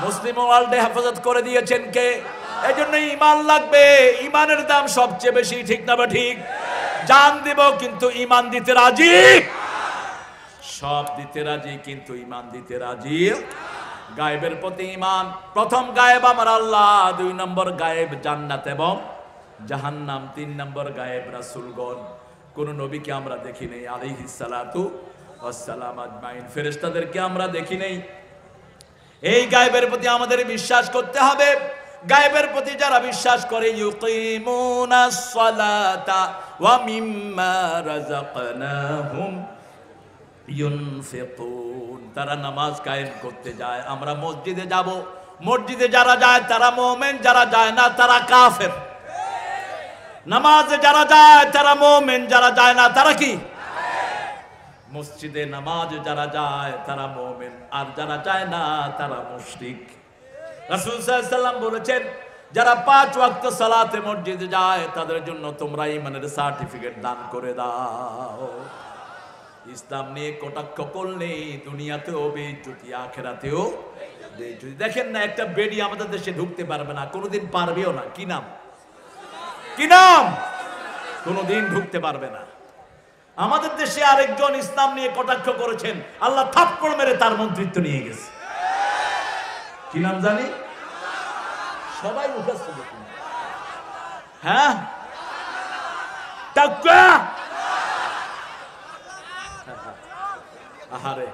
মুসলিম ওয়ার্ল্ডে হেফাজত করে দিয়েছেন কে? এই জন্য ঈমান লাগবে, ঈমানের দাম সবচেয়ে বেশি, ঠিক না বা ঠিক? জান দিব কিন্তু ঈমান দিতে রাজি, সব দিতে রাজি কিন্তু ঈমান দিতে রাজি। গায়েবের প্রতি ঈমান, প্রথম গায়েব আমার আল্লাহ, 2 নম্বর গায়েব জান্নাত এবং জাহান্নাম, 3 নম্বর গায়েব রাসূলগণ। কোন নবীকে আমরা দেখি নেই আলাইহিস সালাতু ওয়াস সালাম আজমাইন, ফেরেশতাদেরকে আমরা দেখি নেই। এই গায়েবের প্রতি আমাদের বিশ্বাস করতে হবে। গায়েবের প্রতি যারা বিশ্বাস করে, ইউকিমুনাস সালাতা ওয়া মিম্মা রাযাকনাহুম ইউনফিকুন, তারা নামাজ কায়েম করতে যায়। আমরা মসজিদে যাব, মসজিদে যারা যায় তারা মুমিন, যারা যায় না তারা কাফের। নামাজে যারা যায় তারা মুমিন, যারা যায় না তারা কি? মসজিদে নামাজে যারা যায় তারা মুমিন, আর যারা যায় না তারা মুশরিক। রাসূল সাল্লাল্লাহু আলাইহি ওয়াসাল্লাম বলেছেন, যারা 5 ওয়াক্ত সালাতে মসজিদে যায় তাদের জন্য তোমরা ঈমানের সার্টিফিকেট দান করে দাও। ইসলাম নিয়ে কটাক্ষ করলে দুনিয়াতেও বেইজ্জতি, আখিরাতেও বেইজ্জতি। দেখেন না, একটা বেডি আমাদের দেশে ঢুকতে পারবে না, কোনোদিন পারবেও না। কি নাম? কি নাম? কোনোদিন ঢুকতে পারবে না। আমাদের দেশে আরেকজন ইসলাম নিয়ে কটাক্ষ করেছেন, আল্লাহ থাপ্পড় মেরে তার মন্ত্রিত্ব নিয়ে গেছে। কি নাম জানি? সবাই মুখস্থ দেখুন। হ্যাঁ, তাকওয়া। আহারে,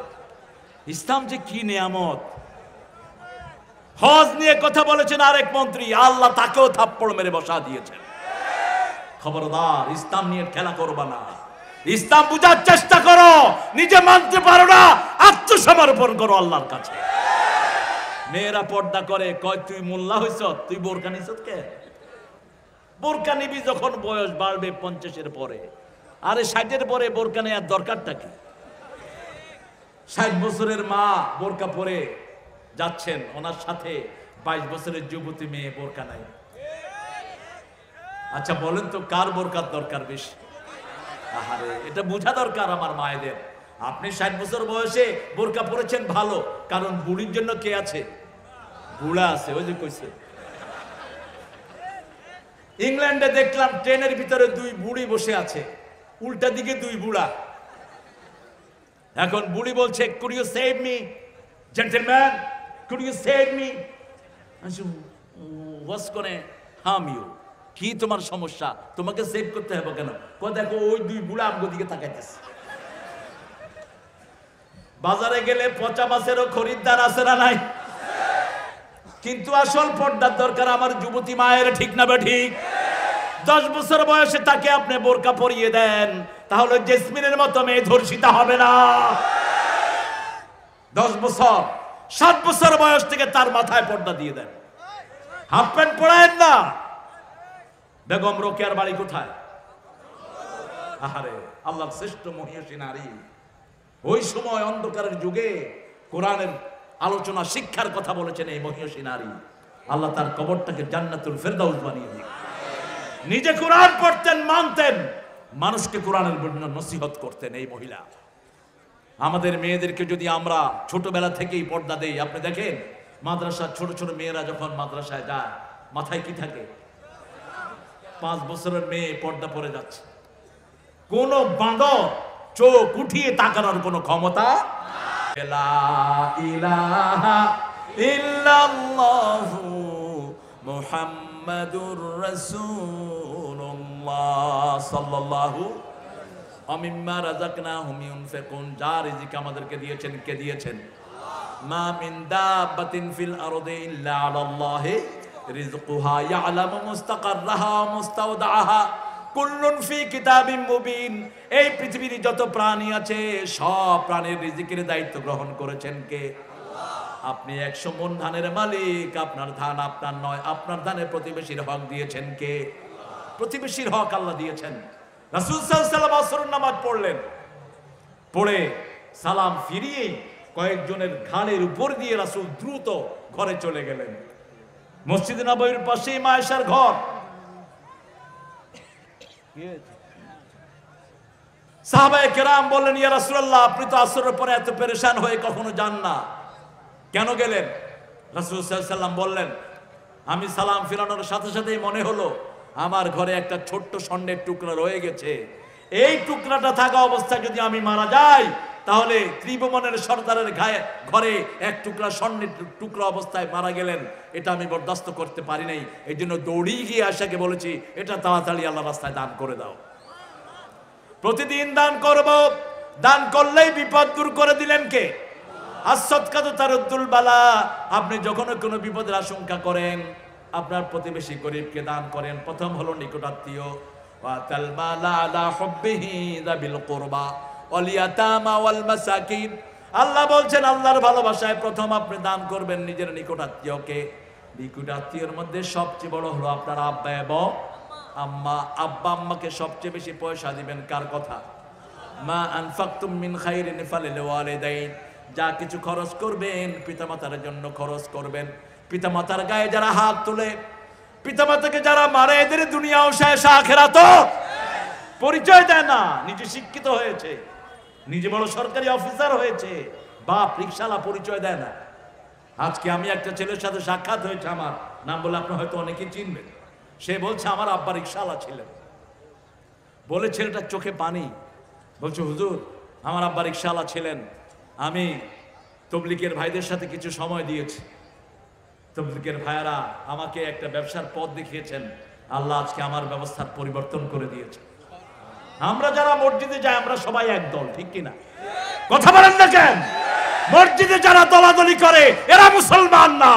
ইসলাম যে কি নিয়ামত। হজ নিয়ে কথা বলেছেন আরেক মন্ত্রী, আল্লাহ তাকেও থাপ্পড় মেরে বসা দিয়েছেন। খবরদার, ইসলাম নিয়ে খেলা করবা না। ইসলাম বুঝার চেষ্টা করো, নিজে মানতে পারো না, আত্মসমর্পণ করো আল্লাহর কাছে। মেয়েরা পর্দা করে, কয় তুই মোল্লা হইছ, তুই বোরকা নিছ কে? বোরকা নিবি যখন বয়স বাড়বে 50-এর পরে। আরে 60-এর পরে বোরকা নেওয়ার দরকারটা কি? 60 বছরের মা বোরকা পরে যাচ্ছেন, ওনার সাথে 22 বছরের যুবতী মেয়ে বোরকা নাই। আচ্ছা বলেন তো, কার বোরকার দরকার বেশি? আহারে, এটা বোঝা দরকার আমার মায়েদের। আপনি 60 বছর বয়সে বোরকা পরেছেন ভালো, কারণ বুড়ির জন্য কে আছে? বুড়া আছে। ওই যে কইছে, ইংল্যান্ডে দেখলাম ট্রেনের ভিতরে 2 বুড়ি বসে আছে, উল্টা দিকে 2 বুড়া। এখন বুড়ি বলছে, could you save me gentleman, could you save me? what's gonna harm you? কি তোমার সমস্যা? তোমাকে সেভ করতে হবে কেন? কই দেখো ওই 2 বুড়া আমগো দিকে তাকাইতেছে। বাজারে গেলে পচা মাছেরও খরিদ্দার আছে না নাই? কিন্তু আসল পর্দার দরকার আমার যুবতী মায়ের, ঠিক না বে ঠিক? 10 বছর বয়সে তাকে আপনি বোরকা পরিয়ে দেন, তাহলে জেসমিনের মতো মেয়ে ধর্ষিতা হবে না। 10 বছর 7 বছর বয়স থেকে তার মাথায় পর্দা দিয়ে দেন, হাফ প্যান্ট পরায়েন না। বেগম রোকেয়ার বাড়ি কোথায়? আহারে, আল্লাহর শ্রেষ্ঠ মহিষী নারী। ওই সময় অন্ধকারের যুগে কোরআনের আলোচনা, শিক্ষার কথা বলেছেন এই মহিষী নারী। আল্লাহ তার কবরটাকে জান্নাতুল ফেরদাউস বানিয়ে দিন। নিজে কোরআন পড়তেন, মানতেন, মানুষকে কোরআনের নসিহত করতেন এই মহিলা। আমাদের মেয়েদেরকে যদি আমরা ছোটবেলা থেকেই পর্দা দেই, আপনি দেখেন মাদ্রাসার ছোট ছোট মেয়েরা যখন মাদ্রাসায় যায়, মাথায় কি থাকে? 5 বছরের মেয়ে পর্দা পরে যাচ্ছে। কোন বাঁদর চোখ উঠিয়ে তাকানোর কোন ক্ষমতা? লা ইলাহা ইল্লাল্লাহু মুহাম্মাদুর রাসূলুল্লাহ সাল্লাল্লাহু আমিম্মা রাযাকনাহুম ইউনফিকুন। যার রিজিক আমাদেরকে দিয়েছেন, কে দিয়েছেন? মা মিন দাব্বাতিন ফিল আরদি ইল্লা আলাল্লাহি রিজকুহা ইয়ালামু মুস্তাকাররাহা ওয়া মুস্তাওদাআহা কুল্লুন ফি কিতাবিম মুবিন। এই পৃথিবীর যত প্রাণী আছে সব প্রাণীর রিজিকের দায়িত্ব গ্রহণ করেছেন কে? আপনি 100 মণ ধানের মালিক, আপনার ধান আপনার নয়, আপনার ধানের প্রতিবেশীর হক দিয়েছেন কে? প্রতিবেশীর হক আল্লাহ দিয়েছেন। রাসূল সাল্লাল্লাহু আলাইহি ওয়াসাল্লাম আসরের নামাজ পড়লেন, পড়ে সালাম ফিরিয়ে কয়েকজনের ঘাড়ের উপর দিয়ে রাসূল দ্রুত ঘরে চলে গেলেন। মসজিদে নববীর পাশেই মা আয়েশার ঘর। সাহাবায়ে কেরাম বললেন, ইয়া রাসূলুল্লাহ, আপনি তো আসরের পরে এত পেরেশান হয়ে কখনো যান না, কেন গেলেন? রাসূল সাল্লাল্লাহু আলাইহি ওয়াসাল্লাম বললেন, আমি সালাম ফিরানোর সাথে সাথেই মনে হলো আমার ঘরে একটা ছোট্ট স্বর্ণের টুকরা রয়ে গেছে। এই টুকরাটা থাকা অবস্থায় যদি আমি মারা যাই, তাহলে ত্রিভুবনের সর্দারের ঘরে এক টুকরা স্বর্ণের টুকরা অবস্থায় মারা গেলেন, এটা আমি বরদাস্ত করতে পারি নাই। এই জন্য দৌড়িয়ে গিয়ে আয়েশাকে বলেছি, এটা তাড়াতাড়ি আল্লাহ রাস্তায় দান করে দাও। প্রতিদিন দান করব। দান করলেই বিপদ দূর করে দিলেন কে? as-সাদকাতু তারুদ্দুল বালা। আপনি যখন কোনো বিপদের আশঙ্কা করেন, আপনার প্রতিবেশী গরিবকে দান করেন। প্রথম হলো নিকটাত্মীয়, ওয়া তালমালা আলা হুব্বিহি যাবিল কুরবা ওয়াল ইয়াতামা ওয়াল মাসাকিন। আল্লাহ বলছেন, আল্লাহর ভালোবাসায় প্রথম আপনি দান করবেন নিজের নিকটাত্মীয়কে। নিকটাত্মীয়ের মধ্যে সবচেয়ে বড় হলো আপনার আব্বা এবং আম্মা। আব্বা আম্মাকে সবচেয়ে বেশি পয়সা দিবেন কার কথা? মা আনফাকতুম মিন খাইরিন ফালিল ওয়ালিদাইন। যা কিছু খরচ করবেন পিতামাতার জন্য খরচ করবেন। পিতামাতার গায়ে যারা হাত তুলে, পিতামাতাকে যারা মারে, এদের দুনিয়াও শেষ আখিরাতও পরিচয় দেয় না। নিজে শিক্ষিত হয়েছে, নিজে বড় সরকারি অফিসার হয়েছে, বাপ রিকশালা, পরিচয় দেয় না। আজকে আমি একটা ছেলের সাথে সাক্ষাৎ হয়েছে, আমার নাম বলে আপনি হয়তো অনেকেই চিনবেন। সে বলছে আমার আব্বা রিকশালা ছিলেন। বলে ছেলেটার চোখে পানি, বলছে হুজুর আমার আব্বা রিকশালা ছিলেন, আমি তবলিগের ভাইদের সাথে কিছু সময় দিয়েছি, তবলিগের ভাইয়ারা আমাকে একটা ব্যবসার পথ দেখিয়েছেন, আল্লাহ আজকে আমার ব্যবস্থার পরিবর্তন করে দিয়েছে। আমরা যারা মসজিদে যাই আমরা সবাই এক দল, ঠিক কিনা? কথা বলেন না কেন? মসজিদে যারা দলাদলি করে এরা মুসলমান না,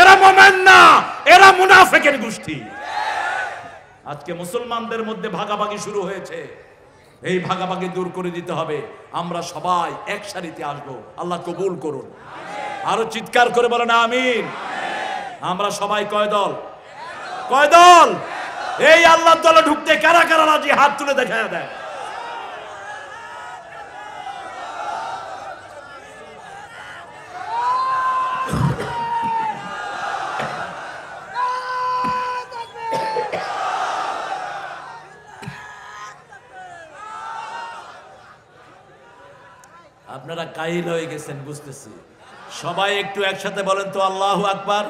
এরা মুমিন না, এরা মুনাফিকের গোষ্ঠী। আজকে মুসলমানদের মধ্যে ভাগাভাগি শুরু হয়েছে, এই ভাগাভাগি দূর করে দিতে হবে। আমরা সবাই এক সারিতে আসবো, আল্লাহ কবুল করুন। আরো চিৎকার করে বলেন আমিন। আমরা সবাই কয় দল? কয় দল? এই আল্লাহর দলে ঢুকতে কারা কারা রাজি? হাত তুলে দেখা দেয়। আপনারা কাহিল হয়ে গেছেন বুঝতেছি। সবাই একটু একসাথে বলেন তো আল্লাহু আকবার।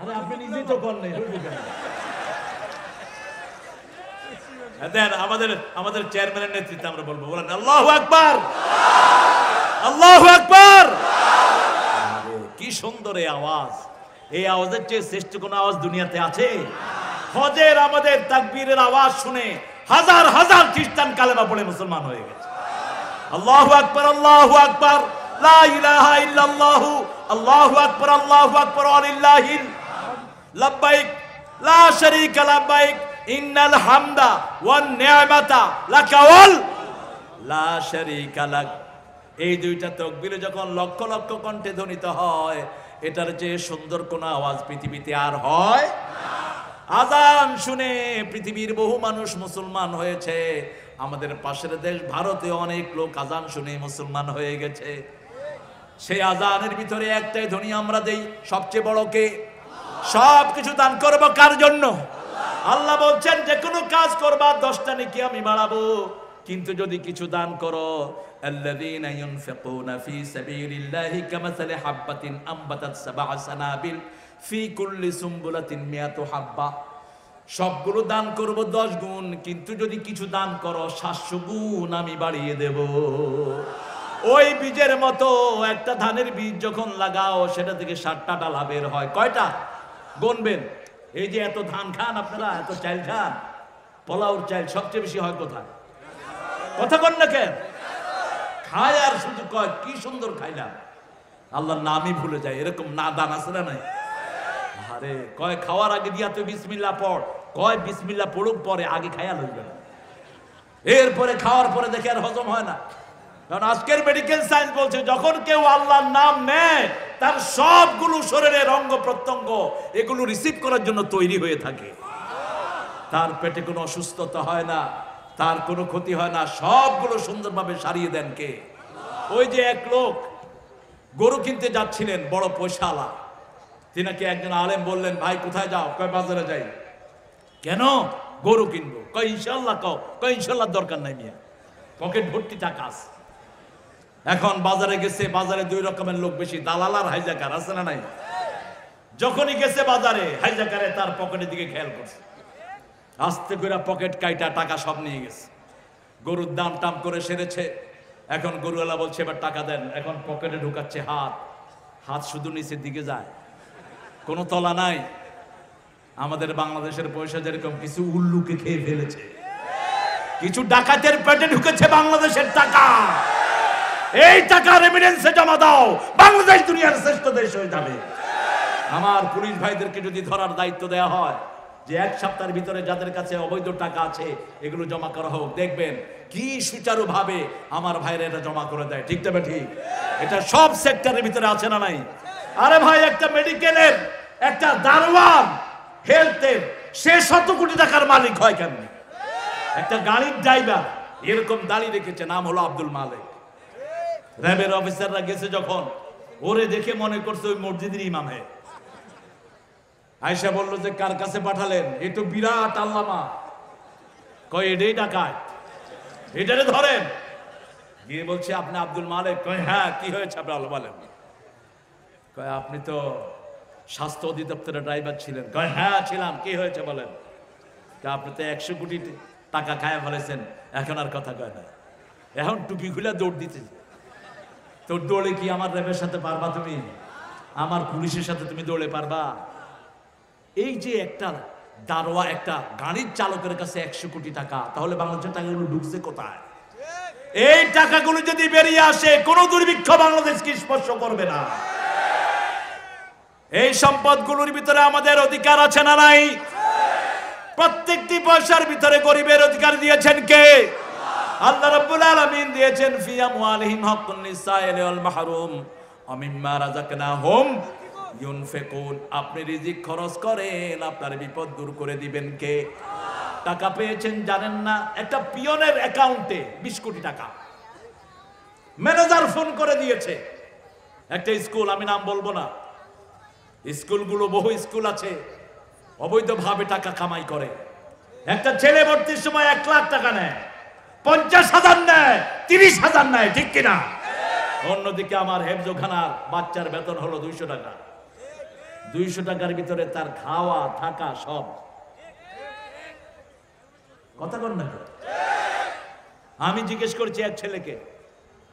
আরে আপনি নিজেই তো বললেন। দেন আমাদের চেয়ারম্যানের নেতৃত্বে আমরা বলবো, বলেন আল্লাহু আকবার, আল্লাহু আকবার। কি সুন্দর এই আওয়াজ! এই আওয়াজের চেয়ে শ্রেষ্ঠ কোন আওয়াজ দুনিয়াতে আছে? হজের আমাদের তাকবীরের আওয়াজ শুনে হাজার হাজার খ্রিস্টান কালেমা পড়ে মুসলমান হয়ে গেছে। আল্লাহু আকবার, আল্লাহু আকবার, লা ইলাহা ইল্লাল্লাহু, আল্লাহু আকবার, আল্লাহু আকবার, ওয়ালিল্লাহিল লাব্বাইক, লা শারীকা লাব্বাইক, ইন্নাল হামদা ওয়ান নি'মাতা লাকা ওয়াল লা শারীকা লাক। এই দুইটা তাকবীর যখন লক্ষ লক্ষ কণ্ঠে ধ্বনিত হয়, এটার চেয়ে সুন্দর কোন আওয়াজ পৃথিবীতে আর হয় না। আজান শুনে পৃথিবীর বহু মানুষ মুসলমান হয়েছে। আমাদের পাশের দেশ ভারতে অনেক লোক আজান শুনে মুসলমান হয়ে গেছে। সেই আজানের ভিতরে একটাই ধ্বনি আমরা দেই, সবচেয়ে বড় কে? সবকিছু দান করব কার জন্য? আল্লাহ বলছেন যে কোনো কাজ করবা 10টা নেকি আমি বাড়াবো, কিন্তু যদি কিছু দান করো, আল্লাযীনা ইউনফিকুনা ফী সাবিলিল্লাহি কামাসালি হাববাতিন আমবাতাত সাবআ সানাবিল ফি কুল্লি সুমবুলাতিন মিয়াতু হাব্বা। সবগুলো দান করব 10 গুণ, কিন্তু যদি কিছু দান করো 700 গুণ আমি বাড়িয়ে দেব। ওই বীজের মতো একটা ধানের বীজ যখন লাগাও, সেটা থেকে 7টা ডালা বের হয়। কয়টা গুনবেন? এই যে এত ধান খান আপনারা, এত চাল খান, পোলাওর চাল সবচেয়ে বেশি হয় কোথায়? কথা কন না কেন? খায় আর শুধু কয় কি সুন্দর খাইলাম, আল্লাহর নামই ভুলে যায়। এরকম না দান আছে না নাই? আরে কয় খাওয়ার আগে দিয়া তুই বিসমিল্লাহ পড়, কয় বিসমিল্লাহ পড়ুক পরে, আগে খায়া লইবে না। এরপরে খাওয়ার পরে দেখে আর হজম হয় না। কারণ আজকের মেডিকেল সায়েন্স বলছে যখন কেউ আল্লাহর নাম নেয়, তার সবগুলো শরীরের অঙ্গ প্রত্যঙ্গ এগুলো রিসিভ করার জন্য তৈরি হয়ে থাকে। তার পেটে কোনো অসুস্থতা হয় না, তার কোনো ক্ষতি হয় না, সবগুলো সুন্দরভাবে সারিয়ে দেন কে? ওই যে এক লোক গরু কিনতে যাচ্ছিলেন, বড় পয়সাওয়ালা। তিনাকে একজন আলেম বললেন, ভাই কোথায় যাও? কয় বাজারে যাই। কেন? গরু কিনবো। কয় ইনশাল্লাহ। কয় ইনশাল্লাহ দরকার নাই মিয়া, পকেট ভর্তি টাকা আছে। এখন বাজারে গেছে, বাজারে দুই রকমের লোক বেশি, দালাল আর হাইজাকার, আছে না নাই? যখনই গেছে বাজারে, হাইজাকারে তার পকেটের দিকে খেয়াল করছে, আস্তে করে পকেট কাইটা টাকা সব নিয়ে গেছে। গরুর দাম টাম করে সেরেছে। এখন গরুওয়ালা বলছে এবার টাকা দেন। এখন পকেটে ঢুকাচ্ছে হাত, হাত শুধু নিচের দিকে যায়, কোনো তলা নাই। আমাদের বাংলাদেশের পয়সা যেরকম কিছু উল্লুকে খেয়ে ফেলেছে, কিছু ডাকাতের পেটে ঢুকেছে বাংলাদেশের টাকা। এই টাকা রেমিটেন্সে জমা দাও, বাংলাদেশ দুনিয়ার শ্রেষ্ঠ দেশ হয়ে যাবে। আমার পুলিশ ভাইদেরকে যদি ধরার দায়িত্ব দেওয়া হয় যে এক সপ্তাহের ভিতরে যাদের কাছে অবৈধ টাকা আছে এগুলো জমা করা হোক, দেখবেন কি সুচারুভাবে আমার ভাইরা এটা জমা করে দেয়। ঠিক তবে ঠিক, এটা সব সেক্টরের ভিতরে আছে না নাই? আরে ভাই, একটা মেডিকেলের, একটা দারোয়ান, হেলথের, সে 100 কোটি টাকার মালিক হয় কেমনি? একটা গাড়ির ড্রাইভার এরকম দাঁড়িয়ে রেখেছে, নাম হলো আব্দুল মালিক। র্যাবের অফিসাররা গেছে যখন, ওরে দেখে মনে করছে ওই মসজিদের ইমামে। আয়েশা বলল যে কার কাছে পাঠালেন? এ তো বিরাট আল্লামা। কয় এটাই ডাকাত, এটারে ধরেন। গিয়ে বলছে আপনি আব্দুল মালিক? কয় হ্যাঁ। কি হয়েছে আপনি আল্লাহ বলেন? কয় আপনি তো স্বাস্থ্য অধিদপ্তরের ড্রাইভার ছিলেন। কয় হ্যাঁ ছিলাম। কি হয়েছে বলেন? আপনি তো 100 কোটি টাকা খায়া ফেলেছেন, এখন আর কথা কয় না, এখন টুপি খুলে দৌড় দিতে। তোর দৌড়ে কি আমার র্যাবের সাথে পারবা তুমি? আমার পুলিশের সাথে তুমি দৌড়ে পারবা? এই যে একটা দারোয়া, একটা গাড়ির চালকের কাছে 100 কোটি টাকা, তাহলে বাংলাদেশের টাকাগুলো ঢুকছে কোথায়? এই টাকাগুলো যদি বেরিয়ে আসে, কোন দুর্ভিক্ষ বাংলাদেশকে স্পর্শ করবে না। এই সম্পদগুলোর ভিতরে আমাদের অধিকার আছে না নাই? প্রত্যেকটি পয়সার ভিতরে গরিবের অধিকার দিয়েছেন কে? আল্লাহ রাব্বুল আলামিন দিয়েছেন, ফি আমওয়ালিহিম হাক্কুন লিসাইল ওয়াল মাহরুম ওয়া মিম্মা রাযাকনাহুম ইউনফিকুন। আপনি রিজিক খরচ করেন, আপনার বিপদ দূর করে দিবেন কে? টাকা পেয়েছেন জানেন না? একটা পিয়নের অ্যাকাউন্টে 20 কোটি টাকা ম্যানেজার ফোন করে দিয়েছে। একটা স্কুল, আমি নাম বলবো না, স্কুলগুলো বহু স্কুল আছে অবৈধভাবে টাকা কামাই করে। একটা ছেলে ভর্তির সময় 1 লাখ টাকা নেয়, 50,000 নেয়, 30,000 নেয়, ঠিক কিনা? অন্যদিকে আমার হেফজোখানার বাচ্চার বেতন হলো 200 টাকা। 200 টাকার ভিতরে তার খাওয়া থাকা সব। কথা বল না। আমি জিজ্ঞেস করছি এক ছেলেকে,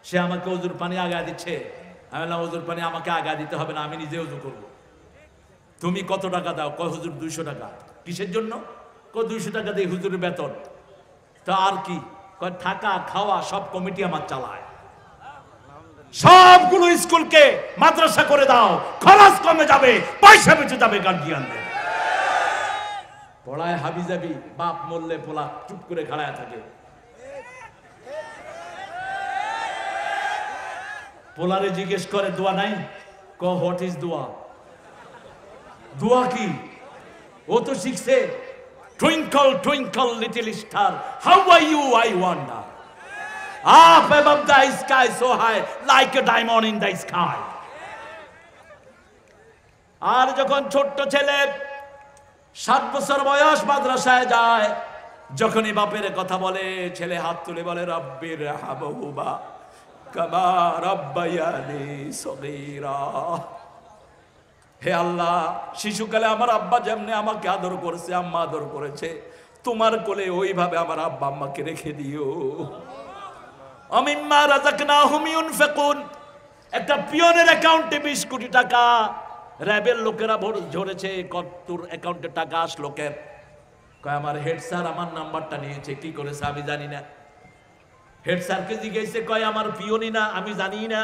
সে আমাকে ওজুর পানি আগা দিচ্ছে। আমি বললাম ওজুর পানি আমাকে আগা দিতে হবে না, আমি নিজে ওজু করব। তুমি কত টাকা দাও? কয় হুজুর 200 টাকা। কিসের জন্য? কয় 200 টাকা দিয়ে হুজুরের বেতন। তা আর কি? কয় থাকা খাওয়া সব কমিটি আমার চালায়। সবগুলো স্কুলকে মাদ্রাসা করে দাও, খরচ কমে যাবে, পয়সা বেঁচে যাবে গার্জিয়ানদের। পড়ায় হাবিজাবি, বাপ মরলে পোলা চুপ করে খাড়ায় থাকে। পোলারে জিজ্ঞেস করে দোয়া নাই? ক হোয়াট ইজ দোয়া? দোয়া কি? ও তো শিখছে twinkle twinkle little star how are you I wonder, up above the sky so high like a diamond in the sky। আর যখন ছোট্ট ছেলে 7 বছর বয়স মাদ্রাসায় যায়, যখনই বাপের কথা বলে, ছেলে হাত তুলে বলে রব্বির হাবহুবা কামা রাব্বায়ানি সগীরা। হে আল্লাহ, শিশুকালে আমার আব্বা যেমনি আমাকে আদর করেছে, আম্মা আদর করেছে, তোমার কোলে ওইভাবে আমার আব্বা আম্মাকে রেখে দিও। আমিম্মা রাযাকনাহুম ইউনফিকুন। একটা পিয়নের অ্যাকাউন্টে 20 কোটি টাকা। র্যাবের লোকেরা ঝরেছে, কতর অ্যাকাউন্টে টাকা আসলো কেন? কয় আমার হেড স্যার আমার নাম্বারটা নিয়েছে। কি করেছে আমি জানি না। হেড স্যারকে জিজ্ঞেসে, কয় আমার পিয়নই না, আমি জানি না।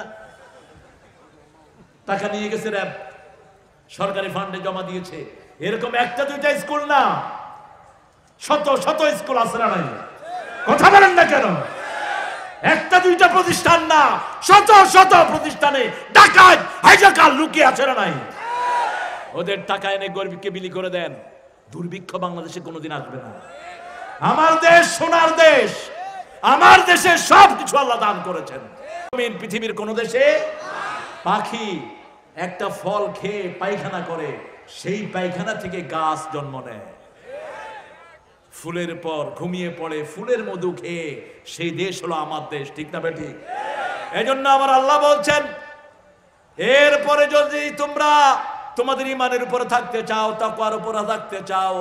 টাকা নিয়ে গেছে র্যাব, সরকারি ফান্ডে জমা দিয়েছে। এরকম একটা দুইটা স্কুল না, শত শত স্কুল আছে না নাই? কথা বলেন না কেন? একটা দুইটা প্রতিষ্ঠান না, শত শত প্রতিষ্ঠানে ডাকাত হাইজাকার লুকিয়ে আছে না নাই? ওদের টাকা এনে গরিবকে বিলি করে দেন, দুর্ভিক্ষ বাংলাদেশে কোনোদিন আসবে না। আমার দেশ সোনার দেশ, আমার দেশে সব কিছু আল্লাহ দান করেছেন। পৃথিবীর কোন দেশে পাখি একটা ফল খেয়ে পায়খানা করে, সেই পায়খানা থেকে গাছ জন্ম নেয়। ফুলের পর ঘুমিয়ে পড়ে ফুলের মধু খেয়ে, সেই দেশ হলো আমার দেশ। ঠিক না বেঠিক? এজন্য আমার আল্লাহ বলছেন, এরপরে যদি তোমরা তোমাদের ঈমানের উপরে থাকতে চাও, তাকওয়ার উপরে থাকতে চাও,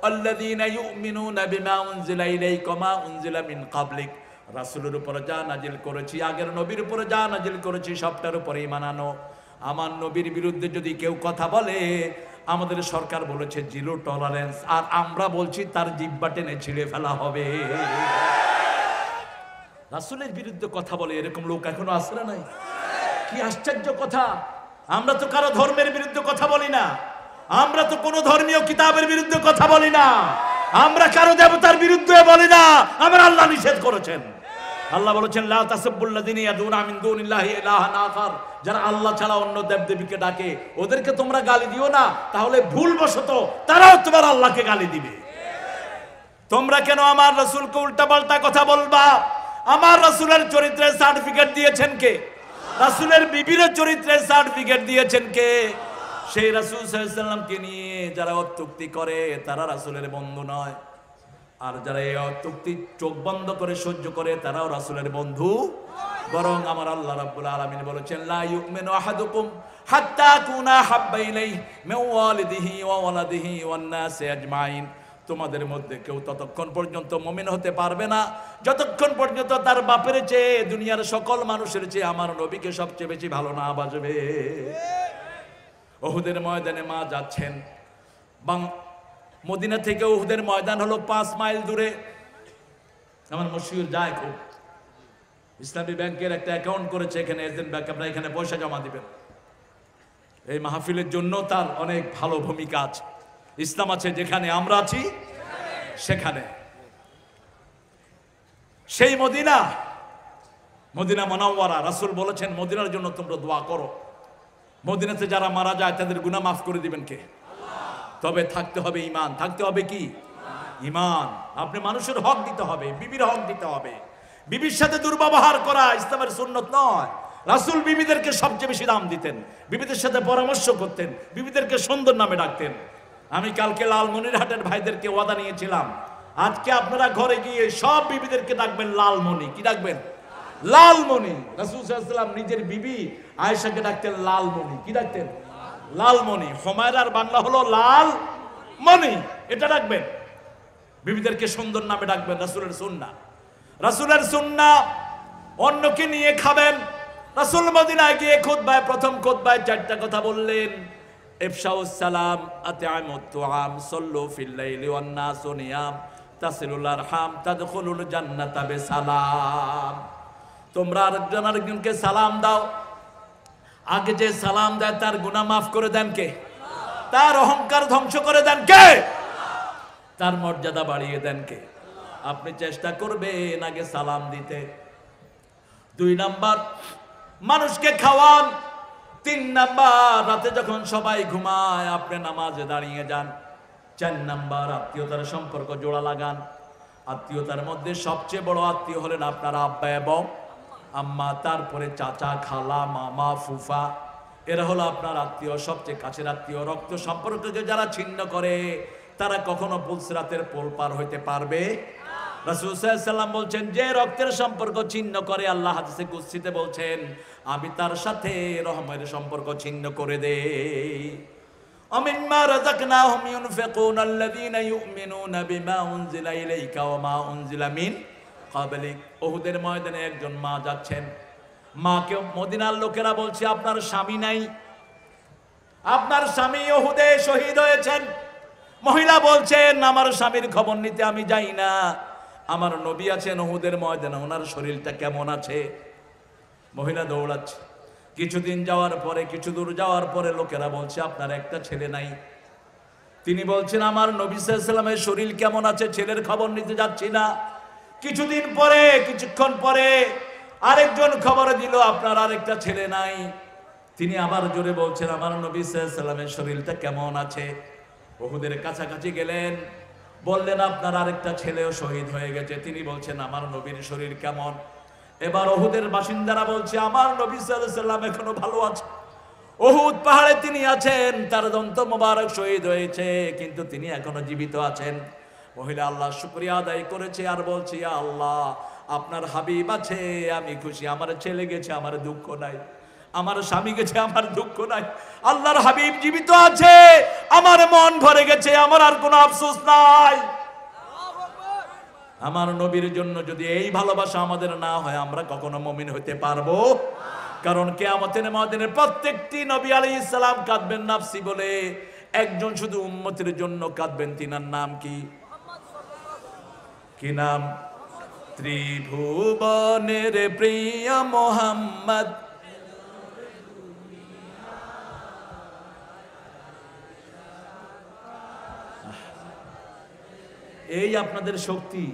আল্লাযীনা ইউমিনুনা বিমা উনজিলা ইলাইকা মা উনজিলা মিন ক্বাবলিক, রাসূলের উপরে যা নাজিল করেছি, আগের নবীর উপরে যা নাজিল করেছি সবটার উপরে ঈমান আনো। আমার নবীর বিরুদ্ধে যদি কেউ কথা বলে, আমাদের সরকার বলেছে জিরো টলারেন্স, আর আমরা বলছি তার জিহ্বা টেনে ছিঁড়ে ফেলা হবে। রাসূলের বিরুদ্ধে কথা বলে এরকম লোক এখনো আছে না নাই? কি আশ্চর্য কথা! আমরা তো কারো ধর্মের বিরুদ্ধে কথা বলি না, আমরা তো কোনো ধর্মীয় কিতাবের বিরুদ্ধে কথা বলি না, আমরা কারো দেবতার বিরুদ্ধে বলি না। আমার আল্লাহ নিষেধ করেছেন। আল্লাহ বলেছেন, লা তাসাব্বুল্লাযিনা ইয়াদুনা মিন দুনিল্লাহি ইলাহান আখার, যারা আল্লাহ ছাড়া অন্য দেবদেবীকে ডাকে ওদেরকে তোমরা গালি দিও না, তাহলে ভুলবশত তারাও তোমার আল্লাহকে গালি দিবে। তোমরা কেন আমার রাসূলকে উল্টাপাল্টা কথা বলবা? আমার রাসূলের চরিত্রের সার্টিফিকেট দিয়েছেন কে? রাসূলের বিবির চরিত্রের সার্টিফিকেট দিয়েছেন কে? সেই রাসূল সাল্লাল্লাহু আলাইহি ওয়াসাল্লামকে নিয়ে যারা অত্যুক্তি করে তারা রাসূলের বন্ধু নয়, আর যারা এই অত্যুক্তি চোখ বন্ধ করে সহ্য করে তারাও রাসূলের বন্ধু। বরং আমার আল্লাহ রাব্বুল আলামিন বলেছেন, লা ইউমিনু আহাদুকুম হাত্তা কুনা হাব্বা ইলাইহি মিন ওয়ালিদিহি ওয়া ওয়ালাদিহি ওয়ান নাসি আজমাইন, তোমাদের মধ্যে কেউ ততক্ষণ পর্যন্ত মুমিন হতে পারবে না যতক্ষণ পর্যন্ত তার বাপের চেয়ে, দুনিয়ার সকল মানুষের চেয়ে আমার নবীকে সবচেয়ে বেশি ভালো না বাসবে। উহুদের ময়দানে মা যাচ্ছেন, মদিনা থেকে উহুদের ময়দান হলো 5 মাইল দূরে। আমার মশিউর যায় খুব, ইসলামী ব্যাংকের একটা অ্যাকাউন্ট করেছে এখানে, এজেন্ট ব্যাংক, আপনারা এখানে পয়সা জমা দিবেন। এই মাহফিলের জন্য তার অনেক ভালো ভূমিকা আছে। ইসলাম আছে যেখানে আমরা আছি সেখানে। সেই মদিনা, মদিনা মুনাওয়ারা, রাসূল বলেছেন মদিনার জন্য তোমরা দোয়া করো। মদিনাতে যারা মারা যায় তাদের গুনাহ মাফ করে দিবেন কে? তবে থাকতে হবে ঈমান, থাকতে হবে কি? ঈমান। আপনি মানুষের হক দিতে হবে, বিবির হক দিতে হবে। বিবির সাথে দুর্ব্যবহার করা ইসলামের সুন্নত নয়। রাসূল বিবিদেরকে সবচেয়ে বেশি দাম দিতেন, বিবিদের সাথে পরামর্শ করতেন, বিবিদেরকে সুন্দর নামে ডাকতেন। আমি কালকে লালমনিরহাটের ভাইদেরকে ওয়াদা নিয়েছিলাম, আজকে আপনারা ঘরে গিয়ে সব বিবিদেরকে ডাকবেন লালমণি। কি ডাকবেন? লালমণি। রাসূল সাল্লাল্লাহু আলাইহি ওয়াসাল্লাম নিজের বিবি আয়েশাকে ডাকতেন লালমণি। কি ডাকতেন? লালমণি। হুমায়রার বাংলা হলো লালমণি, এটা ডাকবেন। বিবিদেরকে সুন্দর নামে ডাকবেন, রাসূলের সুন্নাহ। রাসূলের সুন্নাহ। অন্যকে নিয়ে খাবেন। রাসূল মদিনায় গিয়ে খুতবায়, প্রথম খুতবায় 4টা কথা বললেন। ইফশাউস সালাম, আতিআমুত তুআম, সাল্লু ফিল লাইলি ওয়ান নাসু নিয়াম, তাসিলুল আরহাম, তাদখুলুল জান্নাতা বিসালাম। তোমরা আরেকজনকে সালাম দাও। আগে যে সালাম দেয় তার গুনাহ মাফ করে দেন কে? তার অহংকার ধ্বংস করে দেন কে? তার মর্যাদা বাড়িয়ে দেন কে? আপনি চেষ্টা করবেন আগে সালাম দিতে। 2 নাম্বার, মানুষকে খাওয়ান। 3 নাম্বার, রাতে যখন সবাই ঘুমায় আপনি নামাজে দাঁড়িয়ে যান। 4 নাম্বার, আত্মীয়তার সম্পর্ক জোড়া লাগান। আত্মীয়তার মধ্যে সবচেয়ে বড় আত্মীয় হলেন আপনার আব্বা এবং আম্মা, তারপরে চাচা, খালা, মামা, ফুফা, এরা হলো আপনার আত্মীয়, সবচেয়ে কাছের আত্মীয়। রক্ত সম্পর্ককে যারা ছিন্ন করে তারা কখনো পুলসিরাতের পোল পার হইতে পারবে না। রাসূল সাল্লাল্লাহু আলাইহি ওয়াসাল্লাম বলছেন, যে রক্তের সম্পর্ক ছিন্ন করে, আল্লাহ হাদিসে কুদসিতে বলছেন, আমি তার সাথে রহমের সম্পর্ক ছিন্ন করে দেই। আমিম্মা রাযাকনাহুম ইউনফিকুন আল্লাযীনা ইউমিনুনা বিমা উনজিলা ইলাইকা ওয়া মা উনজিলা মিন ক্বাবলিক। উহুদের ময়দানে একজন মা যাচ্ছেন। মাকে মদিনার লোকেরা বলছে, আপনার স্বামী নাই, আপনার স্বামী উহুদে শহীদ হয়েছেন। মহিলা বলছেন, আমার স্বামীর খবর নিতে আমি যাই না, আমার নবী আছেন উহুদের ময়দানে, ওনার শরীরটা কেমন আছে। মহিলা দৌড়াচ্ছে। কিছুদিন যাওয়ার পরে, কিছু দূর যাওয়ার পরে লোকেরা বলছে, আপনার একটা ছেলে নাই। তিনি বলছেন, আমার নবী সাল্লাল্লাহু আলাইহি ওয়াসাল্লামের শরীর কেমন আছে, ছেলের খবর নিতে যাচ্ছি না। কিছুদিন পরে, কিছুক্ষণ পরে আরেকজন খবর দিল, আপনার আরেকটা ছেলে নাই। তিনি আবার জোরে বলছেন, আমার নবী সাল্লাল্লাহু আলাইহি ওয়াসাল্লামের শরীরটা কেমন আছে। উহুদের কাছাকাছি গেলেন, বললেন, আপনার আরেকটা ছেলেও শহীদ হয়ে গেছে। তিনি বলছেন, আমার নবীর শরীর কেমন। এবার উহুদের বাসিন্দারা বলছে, আমার নবী সাল্লাল্লাহু আলাইহি ওয়াসাল্লাম এখনো ভালো আছে। উহুদ পাহাড়ে তিনি আছেন, তার দন্ত মোবারক শহীদ হয়েছে, কিন্তু তিনি এখনো জীবিত আছেন। মহিলা আল্লাহ শুকরিয়া আদায় করেছে আর বলছে, ইয়া আল্লাহ, আপনার হাবিব আছে, আমি খুশি। আমার ছেলে গেছে, আমার দুঃখ নাই। আমার স্বামী গেছে, আমার দুঃখ নাই। আল্লাহর হাবিব জীবিত আছে, আমার মন ভরে গেছে, আমার আর কোনো আফসোস নাই। আমার নবীর জন্য যদি এই ভালোবাসা আমাদের না হয়, আমরা কখনো মুমিন হতে পারবো? কারণ কিয়ামতের ময়দানে প্রত্যেকটি নবী আলাইহিস সালাম কাঁদবেন নাফসি বলে, একজন শুধু উম্মতের জন্য কাঁদবেন। তিনার নাম কি? কি নাম? ত্রিভুবনের প্রিয় মোহাম্মদ। এই আপনাদের শক্তি,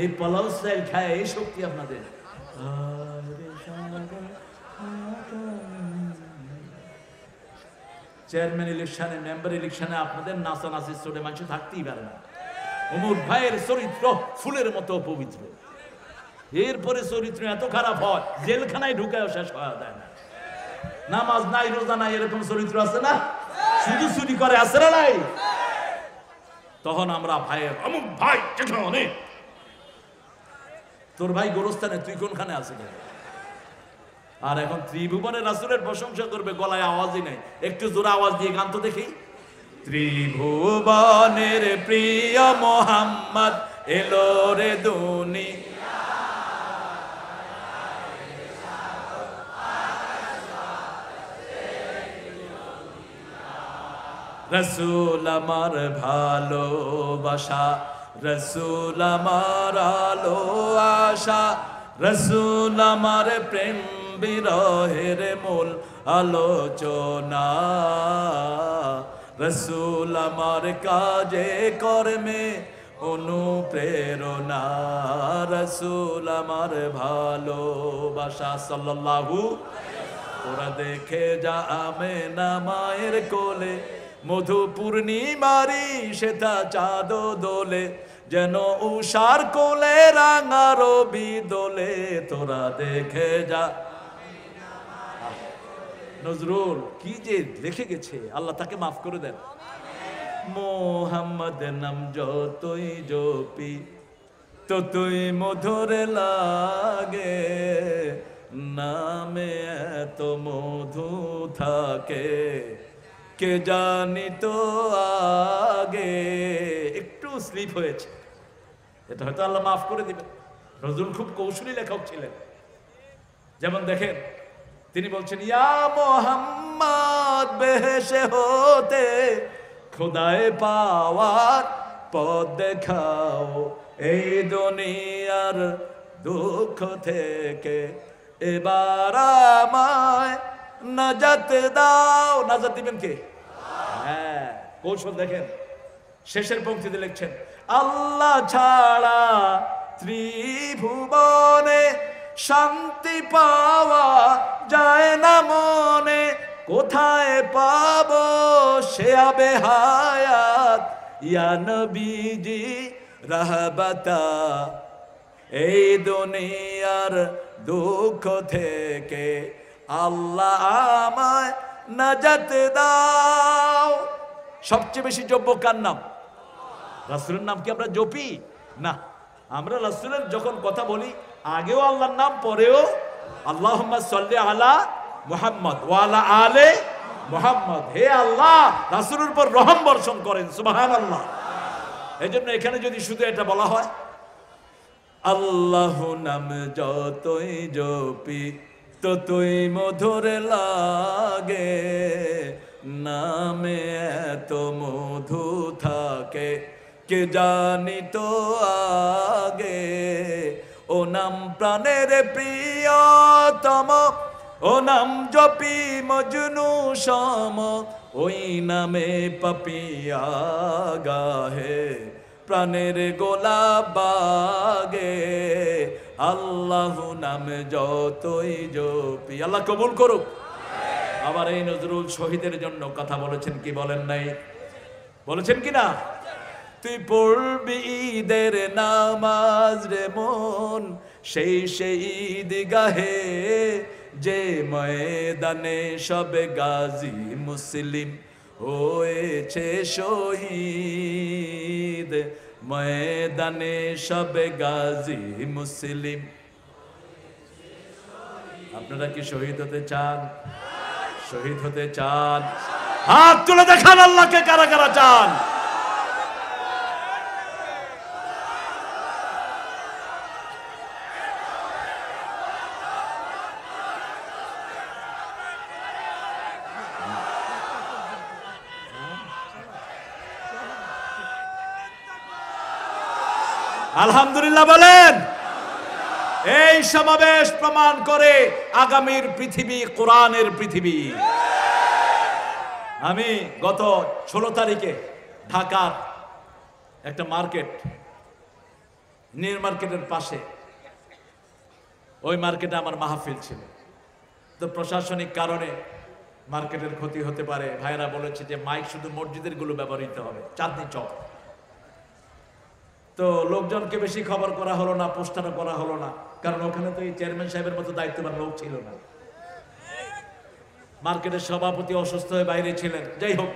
এই পোলাও স্টাইল খায়, এই শক্তি আপনাদের। চেয়ারম্যান ইলেকশনে, মেম্বার ইলেকশনে আপনাদের নাচানাচি চোটে মানুষ থাকতেই পারে না। ওমর ভাইয়ের চরিত্র ফুলের মতো পবিত্র, এরপরে চরিত্র এত খারাপ হয় জেলখানায় ঢুকায়ও শেষ হওয়া যায় না। নামাজ নাই, রোজা নাই, এরকম চরিত্র আছে না? শুধু চুরি করে, আছে না নাই? তখন আমরা ভাইয়ের অমুক ভাই যেখানে, তোর ভাই গোরস্থানে, তুই কোনখানে আছে? আর এখন ত্রিভুবনের রাসূলের প্রশংসা করবে, গলায় আওয়াজই নাই। একটু জোরে আওয়াজ দিয়ে গান তো দেখি। ত্রিভুবনের প্রিয় মোহাম্মদ এলো রে দুনিয়া, রসুল আমার ভালোবাসা, রসুল আমার আলো আশা, রসুল আমার প্রেম বিরহের মূল আলোচনা, রসুল আমার কাজে কর্মে অনুপ্রেরণা, রসুল আমার ভালোবাসা। সাল্লাল্লাহু। তোরা দেখে যা আমেনা মায়ের কোলে, মধু পূর্ণিমারি সেটা চাঁদ দোলে, যেন উষার কোলে রাঙা রবি দোলে। তোরা দেখে যা। নজরুল কি যে লিখে গেছে, আল্লাহ তাকে মাফ করে দেন। মোহাম্মদ নাম যতই জপি ততই মধুর লাগে, নামে এত মধু থাকে কে জানি তো আগে। একটু স্লিপ হয়েছে, এটা হয়তো আল্লাহ মাফ করে দিবেন। নজরুল খুব কৌশলী লেখক ছিলেন। যেমন দেখেন, তিনি বলছেন, ইয়া মোহাম্মদ বেহেশে হতে খোদায় পাওয়ার পথ দেখাও, এই দুনিয়ার দুঃখ থেকে এবার আমায় নাজাত দাও। নাজাত দিবেন কে? হ্যাঁ, কৌশল দেখেন। শেষের পংক্তিতে লিখছেন, আল্লাহ ছাড়া ত্রিভুবনে শান্তি পাওয়া যায় না মনে, কোথায় পাবো সে আবে হায়াত, ইয়া নবীজি রাহবাতা, এই দুনিয়ার দুঃখ থেকে আল্লাহ আমায় নাজাত দাও। সবচেয়ে বেশি যোগ্য কার নাম? রাসূলের নাম কি আমরা জপি? না, আমরা রাসূলের যখন কথা বলি আগেও আল্লাহর নাম, পরেও আল্লাহুম্মা সাল্লি আলা মুহাম্মদ ওয়া আলা আলে মুহাম্মদ। হে আল্লাহ, রাসূলের উপর রহম বর্ষণ করেন। সুবহানাল্লাহ। এজন্য এখানে যদি শুধু এটা বলা হয়, আল্লাহ নাম যতই জপি ততই মধুর লাগে, নামে এত মধু থাকে কে জানি তো আগে, ও নাম প্রাণের প্রিয়তম, ও নাম জপি মজনু সম, ওই নামে পাপিয়া গাহে প্রাণের গোলাপ বাগে, আল্লাহ নামে যতই জপি। আল্লাহ কবুল করুক। আবার এই নজরুল শহীদের জন্য কথা বলেছেন, কি বলেন নাই? বলেছেন কি না? তুই পড়বি ঈদের নামাজ রে মন, সেই ঈদ গাহে, যে ময়দানে সব গাজী মুসলিম হয়েছে শহীদ, ময়দানে সবে গাজী মুসলিম। আপনারা কি শহীদ হতে চান? শহীদ হতে চান? হাত তুলে দেখান আল্লাহকে কারা কারা চান। আলহামদুলিল্লাহ বলেন। এই সমাবেশ প্রমাণ করে আগামীর পৃথিবী কোরআনের পৃথিবী। আমি গত 16 তারিখে ঢাকার একটা মার্কেট, নিউ মার্কেটের পাশে, ওই মার্কেটে আমার মাহফিল ছিল। তো প্রশাসনিক কারণে মার্কেটের ক্ষতি হতে পারে, ভাইরা বলেছে যে মাইক শুধু মসজিদের গুলো ব্যবহৃত হবে, চাঁদনি চক। তো লোকজনকে বেশি খবর করা হলো না, পোস্টারও করা হলো না, কারণ ওখানে তো এই চেয়ারম্যান সাহেবের মতো দায়িত্ববান লোক ছিল না। মার্কেটের সভাপতি অসুস্থ হয়ে বাইরে ছিলেন। যাই হোক,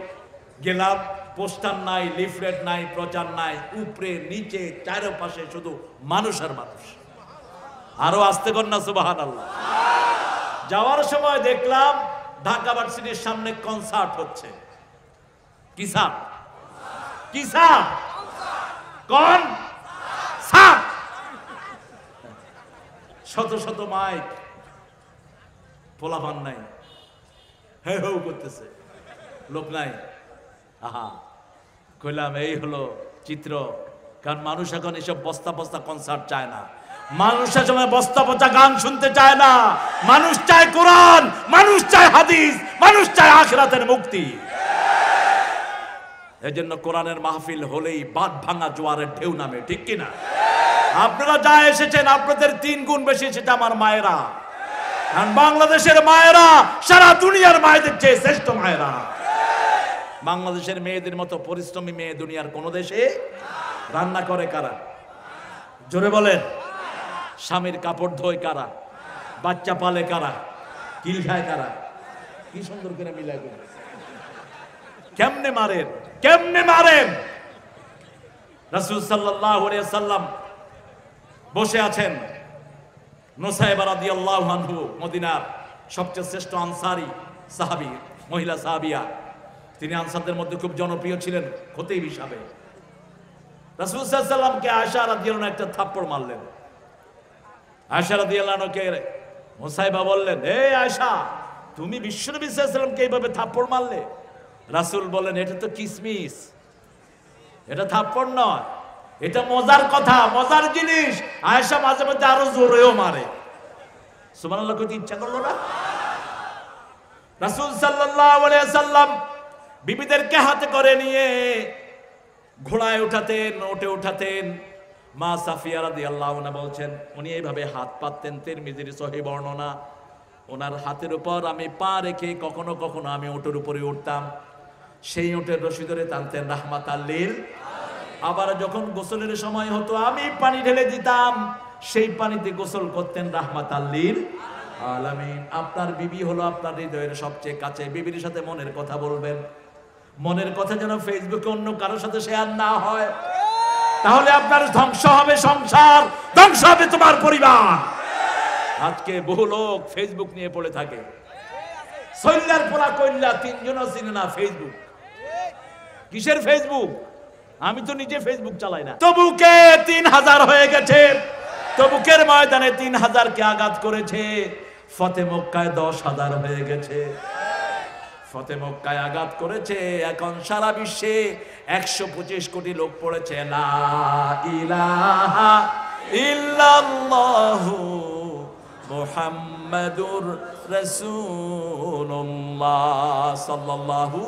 গেলাম, পোস্টার নাই, লিফলেট নাই, প্রচার নাই, উপরে নিচে চারপাশে শুধু মানুষ আর মানুষ। আরো আসতে কন্যা সুবহানাল্লাহ। যাওয়ার সময় দেখলাম ঢাকা ভার্সিটির সামনে কনসার্ট হচ্ছে। কিসাব কিসাব কোন সাপ, শত শত মাইক, পোলাপান নাই, হে হো করতেছে, লোক নাই। আহা, কইলাম এই হলো চিত্র। কারণ মানুষ এখন এসব বস্তা বস্তা কনসার্ট চায় না, মানুষ সময় বস্তা বস্তা গান শুনতে চায় না। মানুষ চায় কোরআন, মানুষ চায় হাদিস, মানুষ চায় আখিরাতের মুক্তি। এই জন্য কোরআনের মাহফিল হলেই বাঁধ ভাঙা জোয়ারের ঢেউ নামে, ঠিক কিনা? আপনারা যা এসেছেন, আপনাদের 3 গুণ বেশি এসেছে আমার মায়েরা। কারণ বাংলাদেশের মায়েরা সারা দুনিয়ার মায়েদের চেয়ে শ্রেষ্ঠ মায়েরা। বাংলাদেশের মেয়েদের মতো পরিশ্রমী মেয়ে দুনিয়ার কোন দেশে। রান্না করে কারা? জোরে বলেন। স্বামীর কাপড় ধোয় কারা? বাচ্চা পালে কারা? কিল খায় কারা? কি সুন্দর করে মিলাই করে কেমনে মারেন, কেমনে মারেন। রাসূল সাল্লাল্লাহু আলাইহি ওয়াসাল্লাম বসে আছেন, নুসাইবা রাদিয়াল্লাহু আনহু, মদিনার সবচেয়ে শ্রেষ্ঠ আনসারী সাহাবী, মহিলা সাহাবিয়া। তিনি আনসারদের মধ্যে খুব জনপ্রিয় ছিলেন খতিব হিসাবে। রাসূল সাল্লাল্লাহু আলাইহি ওয়াসাল্লামকে আয়েশা রাদিয়াল্লাহু আনহা একটা থাপ্পড় মারলেন। আয়েশা রাদিয়াল্লাহু আনহাকে মুসাইবা বললেন, হে আয়েশা, তুমি বিশ্বনবী সাল্লাল্লাহু আলাইহি ওয়াসাল্লামকে এইভাবে থাপ্পড় মারলে? রাসূল বলেন, এটা তো কিসমিস, এটা থাপ্পড় নয়, এটা মজার কথা, মজার জিনিস। আয়েশা মাঝে মাঝে আরো জোরেও মারে। সুবহানাল্লাহ কইতে ইচ্ছা করলো না? রাসূল সাল্লাল্লাহু আলাইহি ওয়াসাল্লাম বিবিদেরকে হাতে করে নিয়ে ঘোড়ায় উঠাতেন, ওটে উঠাতেন। মা সাফিয়া রাদিয়াল্লাহু আনহা বলছেন, উনি এইভাবে হাত পাততেন, তিরমিজির সহিহ বর্ণনা। ওনার হাতের উপর আমি পা রেখে কখনো কখনো আমি ওটের উপরে উঠতাম, সেই ওটের রশি ধরে টানতেন রাহমাতাল লিল। আবার যখন গোসলের সময় হতো আমি পানি ঢেলে দিতাম, সেই পানিতে গোসল করতেন রাহমাতাল লিল আলামিন। আপনার বিবি হলো আপনার হৃদয়ের সবচেয়ে কাছে। বিবির সাথে মনের কথা বলবেন, মনের কথা যেন ফেসবুকে অন্য কারোর সাথে শেয়ার না হয়, তাহলে আপনার ধ্বংস হবে সংসার, ধ্বংস হবে তোমার পরিবার। আজকে বহু লোক ফেসবুক নিয়ে পড়ে থাকে। সৈল্লার পোলা কইল্লা 3 জনও চিনে না ফেসবুক। কিসের ফেসবুক? আমি তো নিজে ফেসবুক চালাই না। তবুকে 3000 হয়ে গেছে, তবুকের ময়দানে 3000 কে আঘাত করেছে। ফতে মক্কায় 10,000 হয়ে গেছে। ফতে মক্কায় আঘাত করেছে, এখন সারা বিশ্বে 125 কোটি লোক পড়েছে লা ইলাহা ইল্লাল্লাহু মুহাম্মাদুর রাসূলুল্লাহ সাল্লাল্লাহু।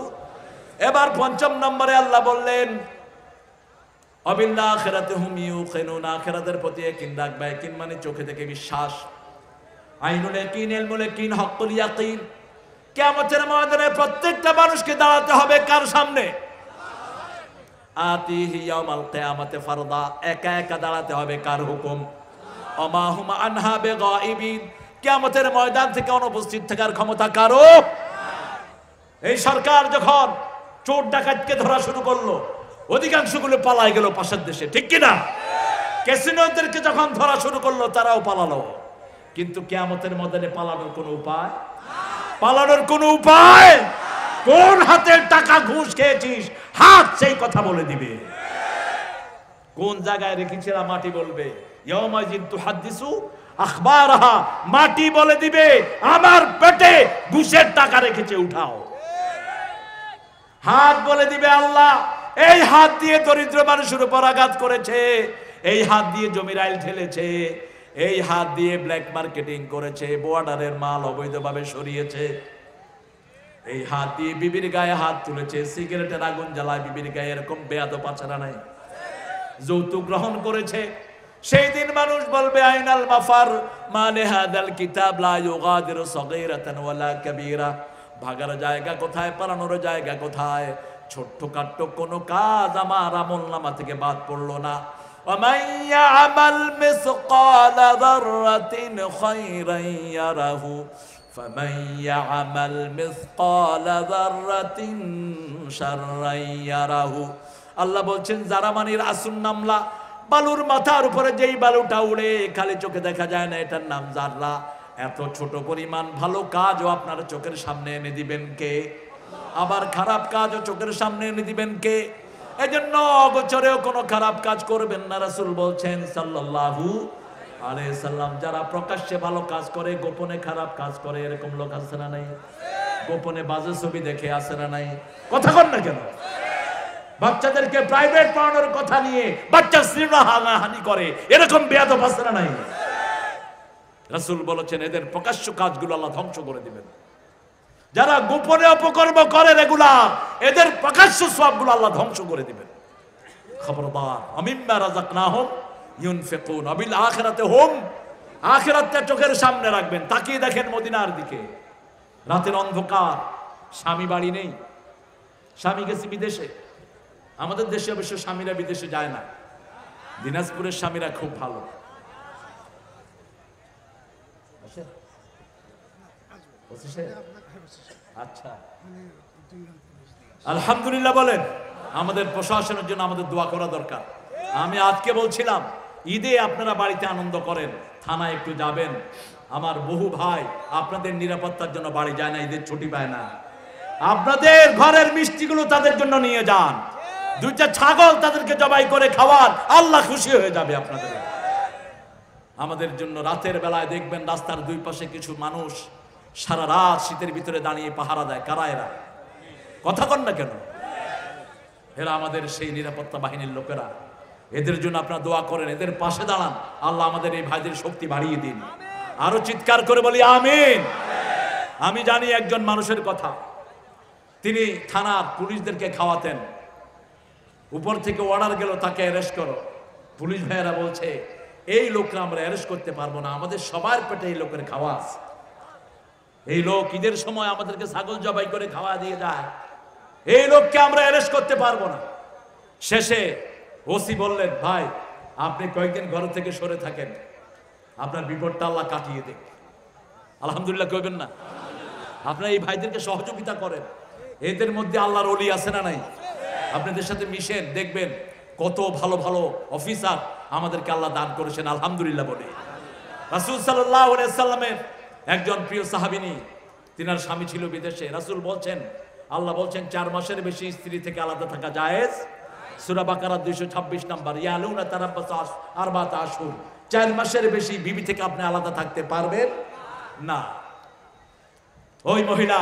এবার 5ম নম্বরে আল্লাহ বললেন, অবিল আখিরাতি হুম ইউকিনুন, আখিরাতের প্রতি ইয়াকিন রাখবে। ইয়াকিন মানে চোখে দেখে বিশ্বাস। আইনুল ইয়াকিন, ইলমুল ইয়াকিন, হকুল ইয়াকিন। কিয়ামতের ময়দানে প্রত্যেকটা মানুষকে দাঁড়াতে হবে কার সামনে? আতিহি ইয়াউমাল কিয়ামাতি ফারদা, একা একা দাঁড়াতে হবে। কার হুকুম? ওমা হুম আনহা বিগাইবিন, কিয়ামতের ময়দান থেকে অনুপস্থিত থাকার ক্ষমতা কারো। এই সরকার যখন চোর ডাকাতকে ধরা শুরু করলো, অধিকাংশগুলো পালাই গেল পাশের দেশে, ঠিক কিনা? ক্যাসিনোদেরকে যখন ধরা শুরু করলো তারাও পালালো। কিন্তু কিয়ামতের ময়দানে পালানোর কোনো উপায়, পালানোর কোনো উপায়? কোন হাতের টাকা ঘুষ খেয়েছিস হাত সেই কথা বলে দিবে। কোন জায়গায় রেখেছিলাম মাটি বলবে। ইয়াউমাইযিন তুহাদ্দিসু আখবারাহা, মাটি বলে দিবে আমার পেটে ঘুষের টাকা রেখেছে, উঠাও। হাত বলে দিবে আল্লাহ এই হাত দিয়ে দরিদ্র মানুষের উপর আঘাত করেছে, এই হাত দিয়ে জমির আইল ঠেলেছে, এই হাত দিয়ে ব্ল্যাক মার্কেটিং করেছে, বর্ডারের মাল অবৈধভাবে সরিয়েছে, এই হাত দিয়ে বিবির গায়ে হাত তুলেছে, সিগারেটের আগুন জ্বালায় বিবির গায়ে, এরকম বেয়াদব আছে না নাই? যৌতুক গ্রহণ করেছে। সেই দিন মানুষ বলবে আইনাল মাফার মানে হাদাল কিতাব লা ইউগাদিরু সগীরাতান ওয়ালা কাবীরা, ভাগার জায়গা কোথায়, পালানোর জায়গা কোথায়? ছোট্টখাট্ট কোনো কাজ আমার আমলনামা থেকে বাদ পড়লো না। ومن يعمل مثقال ذرة خيرا يره فمن يعمل مثقال ذرة شرا يره। আল্লাহ বলছেন যারা মানির আসুন নামলা, বালুর মাথার উপরে যেই বালুটা উড়ে খালি চোখে দেখা যায় না, এটার নাম জাররা। এত ছোট পরিমাণ ভালো কাজও আপনার চোখের সামনে এনে দিবেন কে? আবার খারাপ কাজও চোখের সামনে এনে দিবেন কে? এজন্য অগোচরেও কোনো খারাপ কাজ করবেন না। রাসূল বলছেন সাল্লাল্লাহু আলাইহি সাল্লাম, যারা প্রকাশ্যে ভালো কাজ করে গোপনে খারাপ কাজ করে, এরকম লোক আছে না নাই? গোপনে বাজে ছবি দেখে আছে না নাই? কথা কন না কেন? বাচ্চাদেরকে প্রাইভেট পড়ানোর কথা নিয়ে বাচ্চা শ্লীলহানি করে, এরকম বেয়াদব আছে না নাই? রাসূল বলেছেন এদের প্রকাশ্য কাজগুলো আল্লাহ ধ্বংস করে দিবেন। যারা গোপনে অপকর্ম করে রেগুলার, এদের প্রকাশ্য সওয়াবগুলো আল্লাহ ধ্বংস করে দিবেন। খবরদার, আমিম্মা রাযাকনাহুম ইউনফিকুন ওয়া বিল আখিরাতি হুম, আখিরাতটা চোখের সামনে রাখবেন। তাকিয়ে দেখেন মদিনার দিকে, রাতের অন্ধকার, স্বামী বাড়ি নেই, স্বামী গেছে বিদেশে। আমাদের দেশে অবশ্য স্বামীরা বিদেশে যায় না, দিনাজপুরের স্বামীরা খুব ভালো। আচ্ছা, আলহামদুলিল্লাহ বলেন। আমাদের প্রশাসনের জন্য আমাদের দোয়া করা দরকার। আমি আজকে বলছিলাম ঈদে আপনারা বাড়িতে আনন্দ করেন, থানায় একটু যাবেন। আমার বহু ভাই আপনাদের নিরাপত্তার জন্য বাড়ি যায় না, ঈদের ছুটি পায় না। আপনাদের ঘরের মিষ্টিগুলো তাদের জন্য নিয়ে যান, দুইটা ছাগল তাদেরকে জবাই করে খাওয়ান, আল্লাহ খুশি হয়ে যাবে আপনাদের। আমাদের জন্য রাতের বেলায় দেখবেন রাস্তার দুই পাশে কিছু মানুষ সারা রাত শীতের ভিতরে দাঁড়িয়ে পাহারা দেয়। কারা এরা? কথা কন না কেন? এরা আমাদের সেই নিরাপত্তা বাহিনীর লোকেরা। এদের জন্য আপনারা দোয়া করেন, এদের পাশে দাঁড়ান। আল্লাহ আমাদের এই ভাইদের শক্তি বাড়িয়ে দিন। আরো চিৎকার করে বলি আমিন। আমি জানি একজন মানুষের কথা, তিনি থানার পুলিশদেরকে খাওয়াতেন, উপর থেকে অর্ডার গেল তাকে অ্যারেস্ট করো। পুলিশ ভাইয়েরা বলছে এই লোককে আমরা অ্যারেস্ট করতে পারবো না, আমাদের সবার পেটে এই লোকের খাওয়া আছে। এই লোক ঈদের সময় আমাদেরকে ছাগল জবাই করে খাওয়া দিয়ে যায়, এই লোককে আমরা অ্যারেস্ট করতে পারবো না। শেষে ওসি বললেন ভাই আপনি কয়েকদিন ঘর থেকে সরে থাকেন, আপনার বিপদটা আল্লাহ কাটিয়ে দেখ। আলহামদুলিল্লাহ কইবেন না? আপনারা এই ভাইদেরকে সহযোগিতা করেন, এদের মধ্যে আল্লাহর ওলি আছে না নাই? আপনাদের সাথে মিশেন, দেখবেন কত ভালো ভালো অফিসার আমাদেরকে আল্লাহ দান করেছেন। আলহামদুলিল্লাহ বলে। রাসূল সাল্লাল্লাহু আলাইহি সাল্লামের একজন প্রিয় সাহাবিনী, তিনার স্বামী ছিল বিদেশে। রাসূল বলছেন, আল্লাহ বলছেন 4 মাসের বেশি স্ত্রী থেকে আলাদা থাকা জায়েজ। সূরা বাকারা 226 নম্বর, ইয়ালুনা তারাব্বাস আরবাতা আশহুর, 4 মাসের বেশি বিবি থেকে আপনি আলাদা থাকতে পারবেন না। ওই মহিলা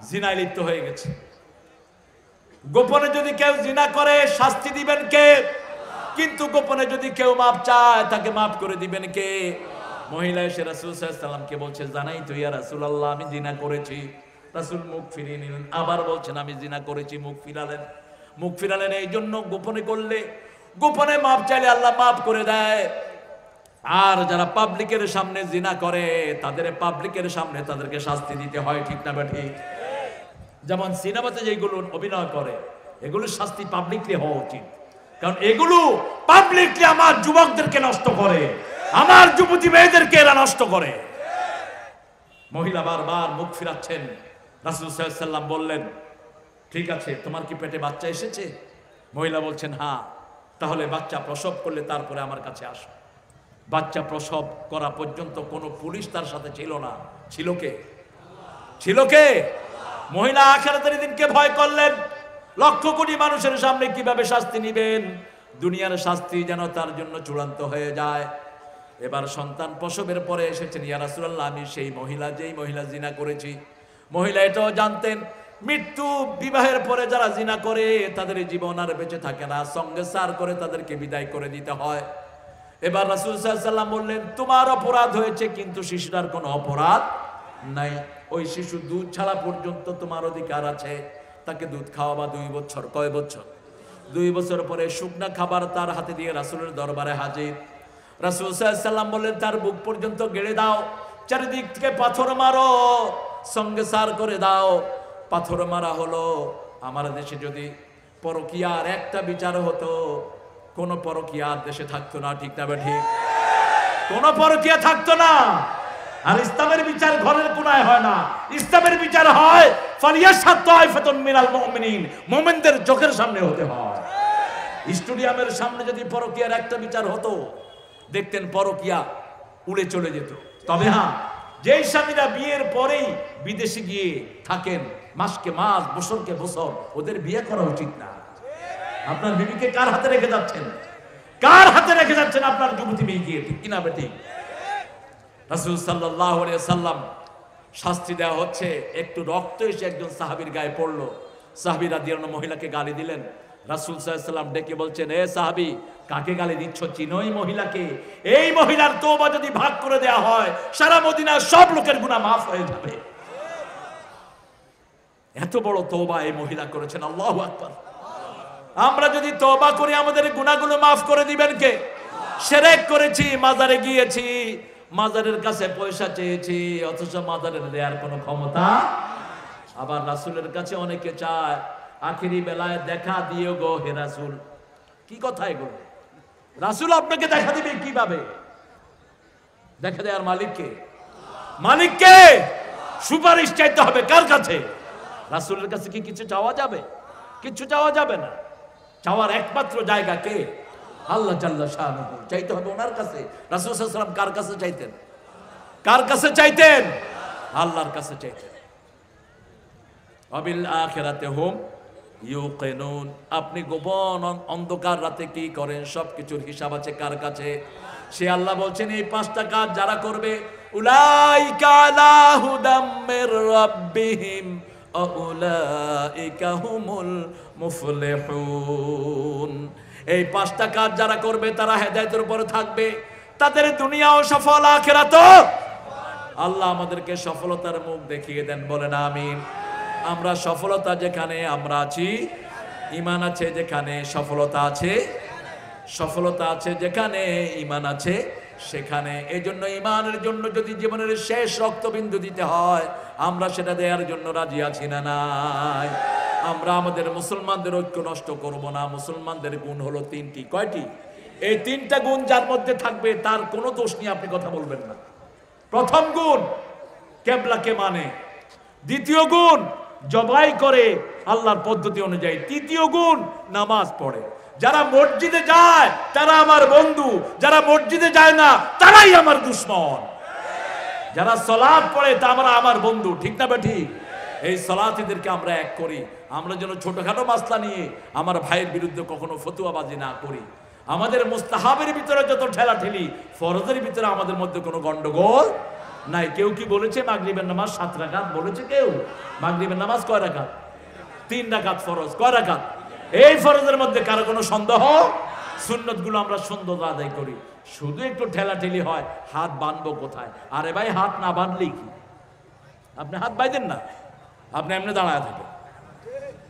জিনায় লিপ্ত হয়ে গেছে। গোপনে যদি কেউ জিনা করে শাস্তি দিবেন কে? কিন্তু গোপনে যদি কেউ মাপ চায় তাকে মাফ করে দিবেন কে? মহিলা এসে রাসূল সাল্লাল্লাহু আলাইহি ওয়াসাল্লামকে বলছে, জানাই তো ইয়া রাসূলুল্লাহ আমি জিনা করেছি। রাসূল মুখ ফিরিয়ে নিলেন, আবার বলছেন আমি জিনা করেছি, মুখ ফিরালেন। মুখ ফিরালেন এই জন্য গোপনে করলে, গোপনে মাপ চাইলে আল্লাহ মাফ করে দেয়। আর যারা পাবলিকের সামনে জিনা করে তাদের পাবলিকের সামনে তাদেরকে শাস্তি দিতে হয়, ঠিক না বেঠিক? যেমন সিনেমাতে যেগুলো অভিনয় করে এগুলোর শাস্তি পাবলিকলি হওয়া উচিত, কারণ এগুলো পাবলিকলি আমার যুবকদেরকে নষ্ট করে, আমার যুবতী মেয়েদেরকে এরা নষ্ট করে। মহিলা বারবার মুখ ফিরাচ্ছেন। রাসূল সাল্লাল্লাহু আলাইহি ওয়াসাল্লাম বললেন, ঠিক আছে তোমার কি পেটে বাচ্চা এসেছে? মহিলা বলছেন হ্যাঁ, তাহলে বাচ্চা প্রসব করলে তারপরে আমার কাছে আসো। বাচ্চা প্রসব করা পর্যন্ত কোনো পুলিশ তার সাথে ছিল না। ছিল কে? ছিল কে? মহিলা আখিরাতের দিনকে ভয় করলেন। লক্ষ কোটি মানুষের সামনে কিভাবে শাস্তি নিবেন, দুনিয়ার শাস্তি যেন তার জন্য চূড়ান্ত হয়ে যায়। এবার সন্তান প্রসবের পরে এসেছেন, ইয়া রাসূলুল্লাহ, আমি সেই মহিলা, যেই মহিলা জিনা করেছি। মহিলা এটাও জানতেন মৃত্যু, বিবাহের পরে যারা জিনা করে তাদের জীবন আর বেঁচে থাকে না, সঙ্গে সার করে তাদেরকে বিদায় করে দিতে হয়। এবার রাসূল সাল্লাল্লাহু আলাইহি ওয়াসাল্লাম বললেন, তোমার অপরাধ হয়েছে কিন্তু শিশুটার কোনো অপরাধ নাই। ওই শিশু দুধ ছাড়া পর্যন্ত তোমার অধিকার আছে, তাকে দুধ খাওয়াবা 2 বছর। কয় বছর? 2 বছর পরে শুকনা খাবার তার হাতে দিয়ে রাসূলের দরবারে হাজির। রাসূল সাল্লাল্লাহু আলাইহি ওয়াসাল্লাম বললেন, তার বুক পর্যন্ত গেড়ে দাও, চারিদিক থেকে পাথর মারো, সঙ্গে সার করে দাও। পাথর মারা হলো। আমার দেশে যদি পরকীয়ার একটা বিচার হতো, কোন পরকীয়ার দেশে থাকতো না, ঠিক না ঠিক? কোন পরকীয়া থাকতো না। আর ইসলামের বিচার ঘরের কোনায় হয় না, ইসলামের বিচার হয় ফালিয়াশহাদ তাইফাতুন মিনাল মুমিনিন, মুমিনদের চোখের সামনে হতে হয়। স্টেডিয়ামের সামনে যদি পরকীয়ার একটা বিচার হতো, দেখতেন পরকীয়া উড়ে চলে যেত। তবে হ্যাঁ, যেই স্বামীরা বিয়ের পরেই বিদেশে গিয়ে থাকেন, মাসকে মাস, বছরকে বছর, ওদের বিয়ে করা উচিত না। আপনার বিবিকে কার হাতে রেখে যাচ্ছেন? কার হাতে রেখে যাচ্ছেন আপনার যুবতী মেয়েকে? ঠিক কিনা বেটি? রাসূল সাল্লাল্লাহু আলাইহি ওয়াসাল্লাম শাস্তি দেওয়া হচ্ছে, একটু রক্ত এসে একজন সাহাবীর গায়ে পড়লো। সাহাবী রাদিয়াল্লাহু আনহু মহিলাকে গালি দিলেন। রাসূল সাল্লাল্লাহু আলাইহি ওয়াসাল্লাম ডেকে বলছেন, এ সাহাবী, কাকে গালি দিচ্ছ? চিনো এই মহিলাকে? এই মহিলার তওবা যদি ভাগ করে দেওয়া হয়, সারা মদিনার সব লোকের গুনাহ মাফ হয়ে যাবে। এত বড় তওবা এই মহিলা করেছেন। আল্লাহু আকবার। আমরা যদি তওবা করি, আমাদের গুনাহগুলো মাফ করে দিবেন কে? শিরক করেছি, মাজারে গিয়েছি, মাজারের কাছে পয়সা চেয়েছি, অথচ মাজারের দেওয়ার কোনো ক্ষমতা। আবার রাসূলের কাছে অনেকে চায়, আখেরি বেলায় দেখা দিও গো হে রাসূল। কি কথা এগুলো? রাসূল আপনাকে দেখা দিবে কিভাবে? দেখা দেওয়ার মালিক কে? মালিককে সুপারিশ চাইতে হবে কার কাছে? রাসূলের কাছে কি কিছু চাওয়া যাবে? কিছু চাওয়া যাবে না। চাওয়ার একমাত্র জায়গা কে? আল্লাহ জাল্লা শাআনুহু। চাইতে হবে ওনার কাছে। রাসূল সাল্লাল্লাহু আলাইহি ওয়াসাল্লাম কার কাছে চাইতেন? কার কাছে চাইতেন? আল্লাহর কাছে চাইতেন। ওয়াবিল আখিরাতি হুম ইউকিনুন। আপনি গোপন অন্ধকার রাতে কি করেন, সবকিছুর হিসাব আছে কার কাছে? সে আল্লাহ বলছেন, এই 5টা কাজ যারা করবে, উলাইকা আলা হুদাম মির রাব্বিহিম ওয়া উলাইকা হুমুল মুফলিহুন। এই 5টা কাজ যারা করবে তারা হেদায়েতের উপরে থাকবে, তাদের দুনিয়াও সফল, আখিরাতও। আল্লাহ আমাদেরকে সফলতার মুখ দেখিয়ে দেন, বলেন আমিন। আমরা সফলতা যেখানে আমরা আছি, ঈমান আছে যেখানে, সফলতা আছে। সফলতা আছে যেখানে, ঈমান আছে সেখানে। এই জন্য ঈমানের জন্য যদি জীবনের শেষ রক্তবিন্দু দিতে হয়, আমরা সেটা দেওয়ার জন্য রাজি আছি না নাই? আমরা আমাদের মুসলমানদের ঐক্য নষ্ট করব না। মুসলমানদের গুণ হলো 3টি। কয়টি? এই 3টা গুণ যার মধ্যে থাকবে, তার কোনো দোষ নিয়ে আপনি কথা বলবেন না। প্রথম গুণ, কিবলাকে মানে। দ্বিতীয় গুণ, জবাই করে আল্লাহর পদ্ধতি অনুযায়ী। তৃতীয় গুণ, নামাজ পড়ে। যারা মসজিদে যায় তারা আমার বন্ধু, যারা মসজিদে যায় না তারাই আমার দুশমন। যারা সালাত পড়ে তারা আমার বন্ধু, ঠিক না ঠিক? এই সালাতীদেরকে আমরা এক করি। আমরা যেন ছোটখাটো মাসলা নিয়ে আমার ভাইয়ের বিরুদ্ধে কখনো ফতুয়াবাজি না করি। আমাদের মুস্তাহাবের ভিতরে যত ঠেলাঠেলি, ফরজের ভিতরে আমাদের মধ্যে কোনো গন্ডগোল নাই। কেউ কি বলেছে মাগরিবের নামাজ 7 রাকাত? বলেছে কেউ? মাগরিবের নামাজ কয় রাকাত? 3 রাকাত ফরজ। কয় রাকাত? এই ফরজের মধ্যে কারো কোনো সন্দেহ? সুন্নতগুলো আমরা সুন্দর আদায় করি। শুধু একটু ঠেলাঠেলি হয়, হাত বাঁধবো কোথায়? আরে ভাই, হাত না বাঁধলেই কি? আপনি হাত বাইদেন না, আপনি এমনি দাঁড়ায় থাকেন।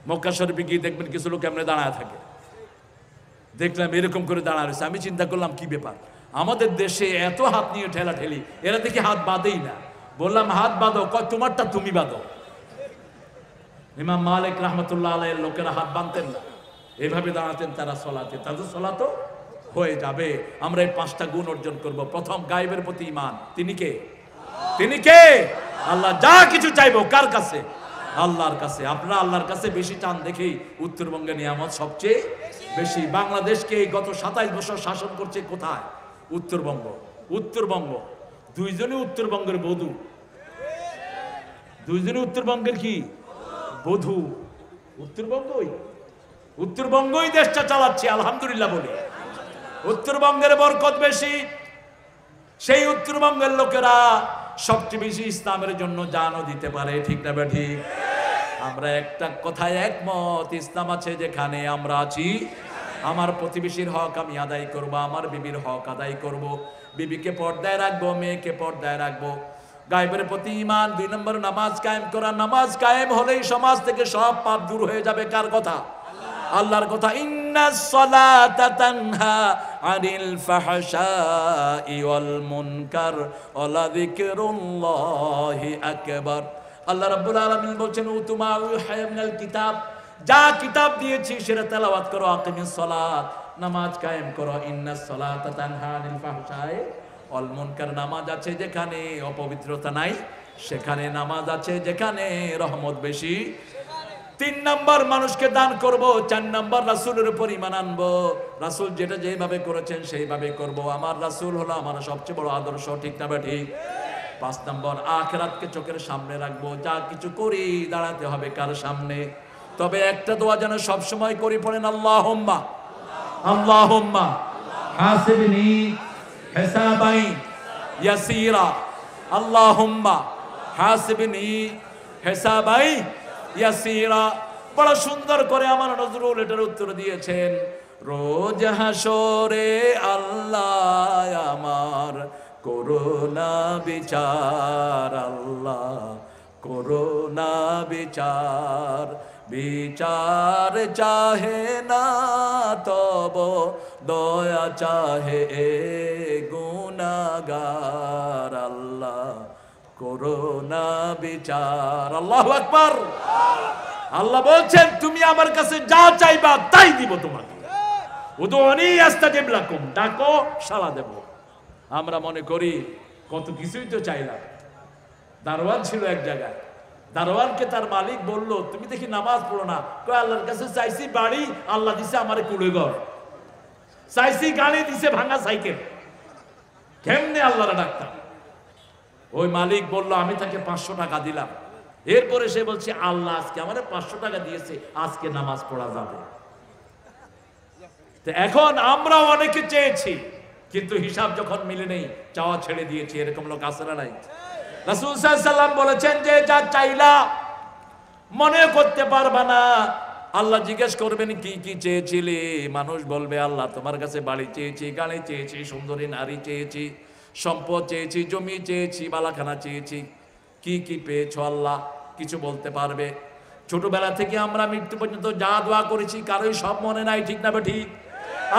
মক্কা শরীফে গিয়ে দেখবেন কিছু লোক এমনি দাঁড়ায় থাকে। দেখলাম এরকম করে দাঁড়ায় রয়েছে। আমি চিন্তা করলাম কি ব্যাপার, আমাদের দেশে এত হাত নিয়ে ঠেলাঠেলি, এরা দেখি হাত বাঁধেই না। বললাম হাত বাঁধো, কয় তোমারটা তুমি বাঁধো। ইমাম মালিক রাহমাতুল্লাহ আলাইহির লোকেরা হাত বাঁধতেন না, এভাবে দাঁড়াতেন তারা সলাতে। তাদের সলাতো হয়ে যাবে। আমরা এই 5টা গুণ অর্জন করব। প্রথম, গায়েবের প্রতি ঈমান। তিনি কে? তিনি কে? আল্লাহ। যা কিছু চাইবো কার কাছে? আল্লাহর কাছে। আপনারা আল্লাহর কাছে বেশি চান দেখেই উত্তরবঙ্গের নিয়ামত সবচেয়ে বেশি। বাংলাদেশকে গত 27 বছর শাসন করছে কোথায়? উত্তরবঙ্গ। উত্তরবঙ্গ, দুইজনই উত্তরবঙ্গের বধূ, দুইজনই উত্তরবঙ্গের কি বধূ। উত্তরবঙ্গই দেশটা চালাচ্ছে, আলহামদুলিল্লাহ বলি। উত্তরবঙ্গের বরকত বেশি। সেই উত্তরবঙ্গের লোকেরা সবচেয়ে বেশি ইসলামের জন্য জানও দিতে পারে, ঠিক না ঠিক? আমরা একটা কথায় একমত, ইসলাম আছে যেখানে আমরা আছি। আমার প্রতিবেশীর হক আমি আদায় করব, আমার বিবির হক আদায় করব, বিবিকে পর্দায় রাখবো, মেয়েকে পর্দায় রাখবো। গায়েবের প্রতি ঈমান। 2 নম্বর নামাজ কায়েম করা। নামাজ কায়েম হলেই সমাজ থেকে সব পাপ দূর হয়ে যাবে। কার কথা? আল্লাহর কথা। ইন্নাস সালাতা তানহা আনিল ফাহশাই ওয়াল মুনকার ওয়া লাযিকরুল্লাহি আকবার। আল্লাহ রাব্বুল আলামিন বলছেন, উতুমা ইউহামিনাল কিতাব, যা কিতাব দিয়েছি সেটা তেলাওয়াত করো। আকিমিস সালাত, নামাজ কায়েম করো। ইন্নাস সালাতা তানহা আনিল ফাহশাই ওয়াল মুনকার। নামাজ আছে যেখানে অপবিত্রতা নাই, সেখানে নামাজ আছে যেখানে রহমত বেশি। 3 নম্বর মানুষকে দান করব। 4 নম্বর রাসূলের উপর ঈমান আনবো। রাসূল যেটা যেভাবে করেছেন সেইভাবে করব। আমার রাসূল হলো আমার সবচেয়ে বড় আদর্শ, ঠিক না ঠিক? 5 নম্বর আখিরাতকে চোখের সামনে রাখবো। যা কিছু করি দাঁড়াতে হবে কার সামনে? তবে একটা দোয়া যেন সব সময় করি, পড়েন আল্লাহুম্মা আল্লাহুম্মা হাসিবনি হিসাবাই ইয়াসীরা। আল্লাহুম্মা হাসিবনি হিসাবাই ইয়াসীরা। বড় সুন্দর করে আমার নজরুল এটার উত্তর দিয়েছেন। রোজ হাসরে আল্লাহ আমার করুণা বিচার, আল্লাহ করুণা বিচার। বিচার চাহে না তব দয়া চাহে এ গুনাহগার, আল্লাহ করুণা বিচার। আল্লাহু আকবার। আল্লাহ বলছেন, তুমি আমার কাছে যা চাইবা তাই দিব তোমাকে। উদুনি আস্তাজিব লাকুম, ডাকো সাড়া দেব। আমরা মনে করি কত কিছুই তো চাইলাম। দারোয়ান ছিল এক জায়গায়, দারোয়ানকে তার মালিক বলল, তুমি দেখি নামাজ পড়ো না। কয়, আল্লাহর কাছে চাইছি বাড়ি, আল্লাহ দিছে আমারে কুড়ে ঘর। চাইছি গাড়ি, দিছে ভাঙা সাইকেল। কেমনে আল্লাহর ডাকতাম? ওই মালিক বলল, আমি তাকে 500 টাকা দিলাম। এরপরে সে বলছে, আল্লাহ আজকে আমারে 500 টাকা দিয়েছে, আজকে নামাজ পড়া যাবে। তো এখন আমরা অনেকে চেয়েছি, কিন্তু হিসাব যখন মিলে নেই, চাওয়া ছেড়ে দিয়েছি। এরকম লোক আছে না নাই? রাসূল সাল্লাল্লাহু আলাইহি ওয়াসাল্লাম বলেছেন যে যা চাইলা মনে করতে পারবা না। আল্লাহ জিজ্ঞেস করবেন, কি কি চেয়েছিলে? মানুষ বলবে, আল্লাহ তোমার কাছে বাড়ি চেয়েছি, গাড়ি চেয়েছি, সুন্দরী নারী চেয়েছি, সম্পদ চেয়েছি, জমি চেয়েছি, বালাখানা চেয়েছি। কি কি পেয়েছো আল্লাহ? কিছু বলতে পারবে? ছোটবেলা থেকে আমরা মৃত্যু পর্যন্ত যা দোয়া করেছি কারোই সব মনে নাই, ঠিক না ঠিক?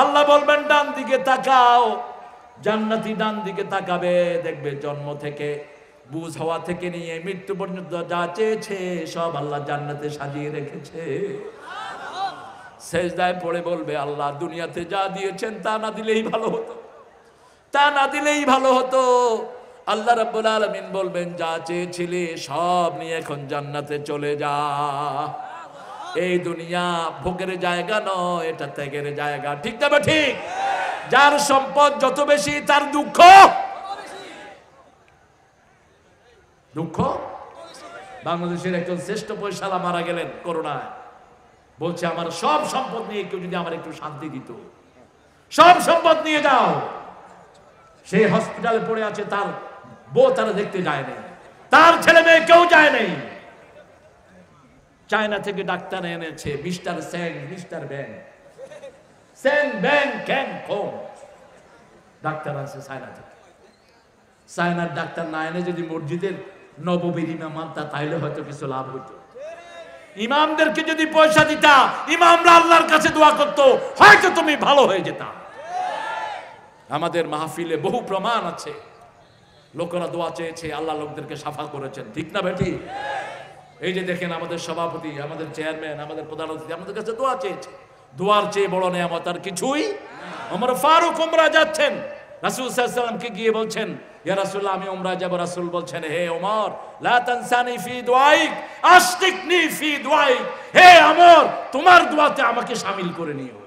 আল্লাহ বলবেন, ডান দিকে তাকাও। জান্নাতি ডান দিকে তাকাবে, দেখবে জন্ম থেকে বুঝ হওয়া থেকে নিয়ে মৃত্যু পর্যন্ত যা চেয়েছে সব আল্লাহ জান্নাতে সাজিয়ে রেখেছে। সেজদায় পড়ে বলবে, আল্লাহ দুনিয়াতে যা দিয়েছেন তা না দিলেই ভালো হতো, তা না দিলেই ভালো হতো। আল্লাহ রাব্বুল আলামিন বলবেন, যা চেয়েছিলে সব নিয়ে এখন জান্নাতে চলে যা। এই দুনিয়া ভোগের জায়গা নয়, এটা ত্যাগের জায়গা, ঠিক না ঠিক? যার সম্পদ যত বেশি তার দুঃখ দুঃখ। বাংলাদেশের একজন শ্রেষ্ঠ পয়সালা মারা গেলেন করোনায়। বলছে, আমার সব সম্পদ নিয়ে কেউ যদি আমার একটু শান্তি দিত। সব সম্পদ নিয়ে যাও। সেই হসপিটালে পড়ে আছে, তার বউ তারা দেখতে যায় নাই, তার ছেলে মেয়ে কেউ যায় নাই। চায়না থেকে ডাক্তার এনেছে, mister Sen, mister bang, Sen bang can com doctor আছে চায়না থেকে। চায়নার ডাক্তার না এনে যদি মসজিদের নববীর ইমাম আনতা, তাইলে হয়তো কিছু লাভ হইতো। ইমামদেরকে যদি পয়সা দিতা, ইমামরা আল্লাহর কাছে দোয়া করতো, হয়তো তুমি ভালো হয়ে যেতা। আমাদের মাহফিলে বহু প্রমাণ আছে, লোকেরা দোয়া চেয়েছে, আল্লাহ লোকদেরকে সাফা করেছেন, ঠিক না বেটি? এই যে দেখেন, আমাদের সভাপতি, আমাদের চেয়ারম্যান, আমাদের প্রধান অতিথি আমাদের কাছে দোয়া চেয়েছে। দোয়ার চেয়ে বড় নেয়ামত আর কিছুই। আমার ফারুক উমরা যাচ্ছেন, রাসূল সাল্লাল্লাহু আলাইহি ওয়াসাল্লামকে গিয়ে বলছেন, ইয়া রাসূলুল্লাহ আমি উমরায় যাব। রাসূল বলছেন, হে ওমর, লা তানসানি ফি দুআইক আশরিকনি ফি দুআইক, হে ওমর তোমার দোয়াতে আমাকে শামিল করে নিও,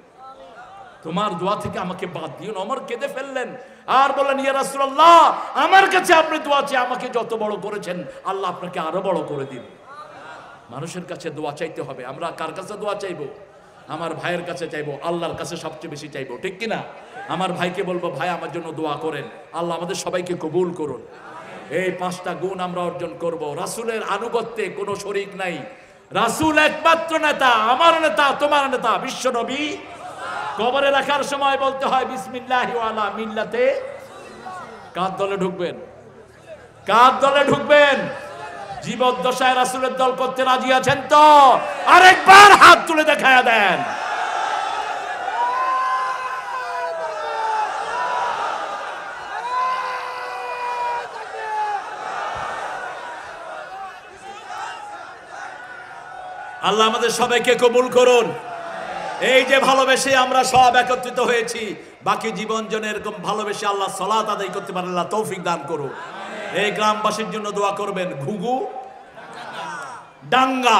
তোমার দোয়া থেকে আমাকে বাদ দিও না। ওমর কেঁদে ফেললেন আর বললেন, ইয়া রাসূলুল্লাহ আমার কাছে আপনি দোয়া চেয়ে আমাকে যত বড় করেছেন আল্লাহ আপনাকে আরো বড় করে দিবেন। মানুষের কাছে দোয়া চাইতে হবে। আমরা কার কাছে দোয়া চাইবো? আমার ভাইয়ের কাছে চাইবো, আল্লাহর কাছে সবচেয়ে বেশি চাইবো, ঠিক কিনা? আমার ভাইকে বলবো, ভাই আমার জন্য দোয়া করেন, আল্লাহ আমাদের সবাইকে কবুল করুন। এই 5টা গুণ আমরা অর্জন করব। রাসূলের আনুগত্যে কোনো শরীক নাই। রাসূল একমাত্র নেতা, আমার নেতা, তোমার নেতা, বিশ্ব নবী। কবরে রাখার সময় বলতে হয় বিসমিল্লাহি ওয়া আলা মিল্লাতে। কার দলে ঢুকবেন? কার দলে ঢুকবেন? জীবদ্দশায় রাসূলের দল করতে রাজি আছেন তো? আরেকবার হাত তুলে দেখায়া দেন। আল্লাহ আমাদের সবাইকে কবুল করুন। এই যে ভালোবেসে আমরা সব একত্রিত হয়েছি, বাকি জীবন যেন এরকম ভালোবেসে আল্লাহ সালাত আদায় করতে পারেন, আল্লাহ তৌফিক দান করুন। এই গ্রামবাসীর জন্য দোয়া করবেন। ঘুঘু ডাঙ্গা,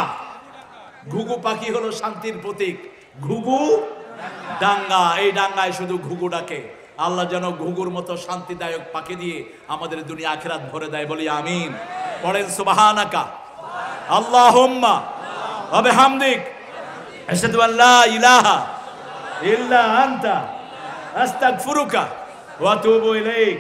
ঘুঘু পাখি হলো শান্তির প্রতীক। ঘুঘু ডাঙ্গা, এই ডাঙ্গায় শুধু ঘুঘু ডাকে। আল্লাহ যেন ঘুঘুর মতো শান্তিদায়ক পাখি দিয়ে আমাদের দুনিয়া আখিরাত ভরে দেয়, বলি আমিন। পড়েন সুবহানাকা আল্লাহুম্মা ওয়া বিহামদিক আশহাদু আল্লা ইলাহা ইল্লা আনতা আস্তাগফিরুকা ওয়া আতুবু ইলাইক।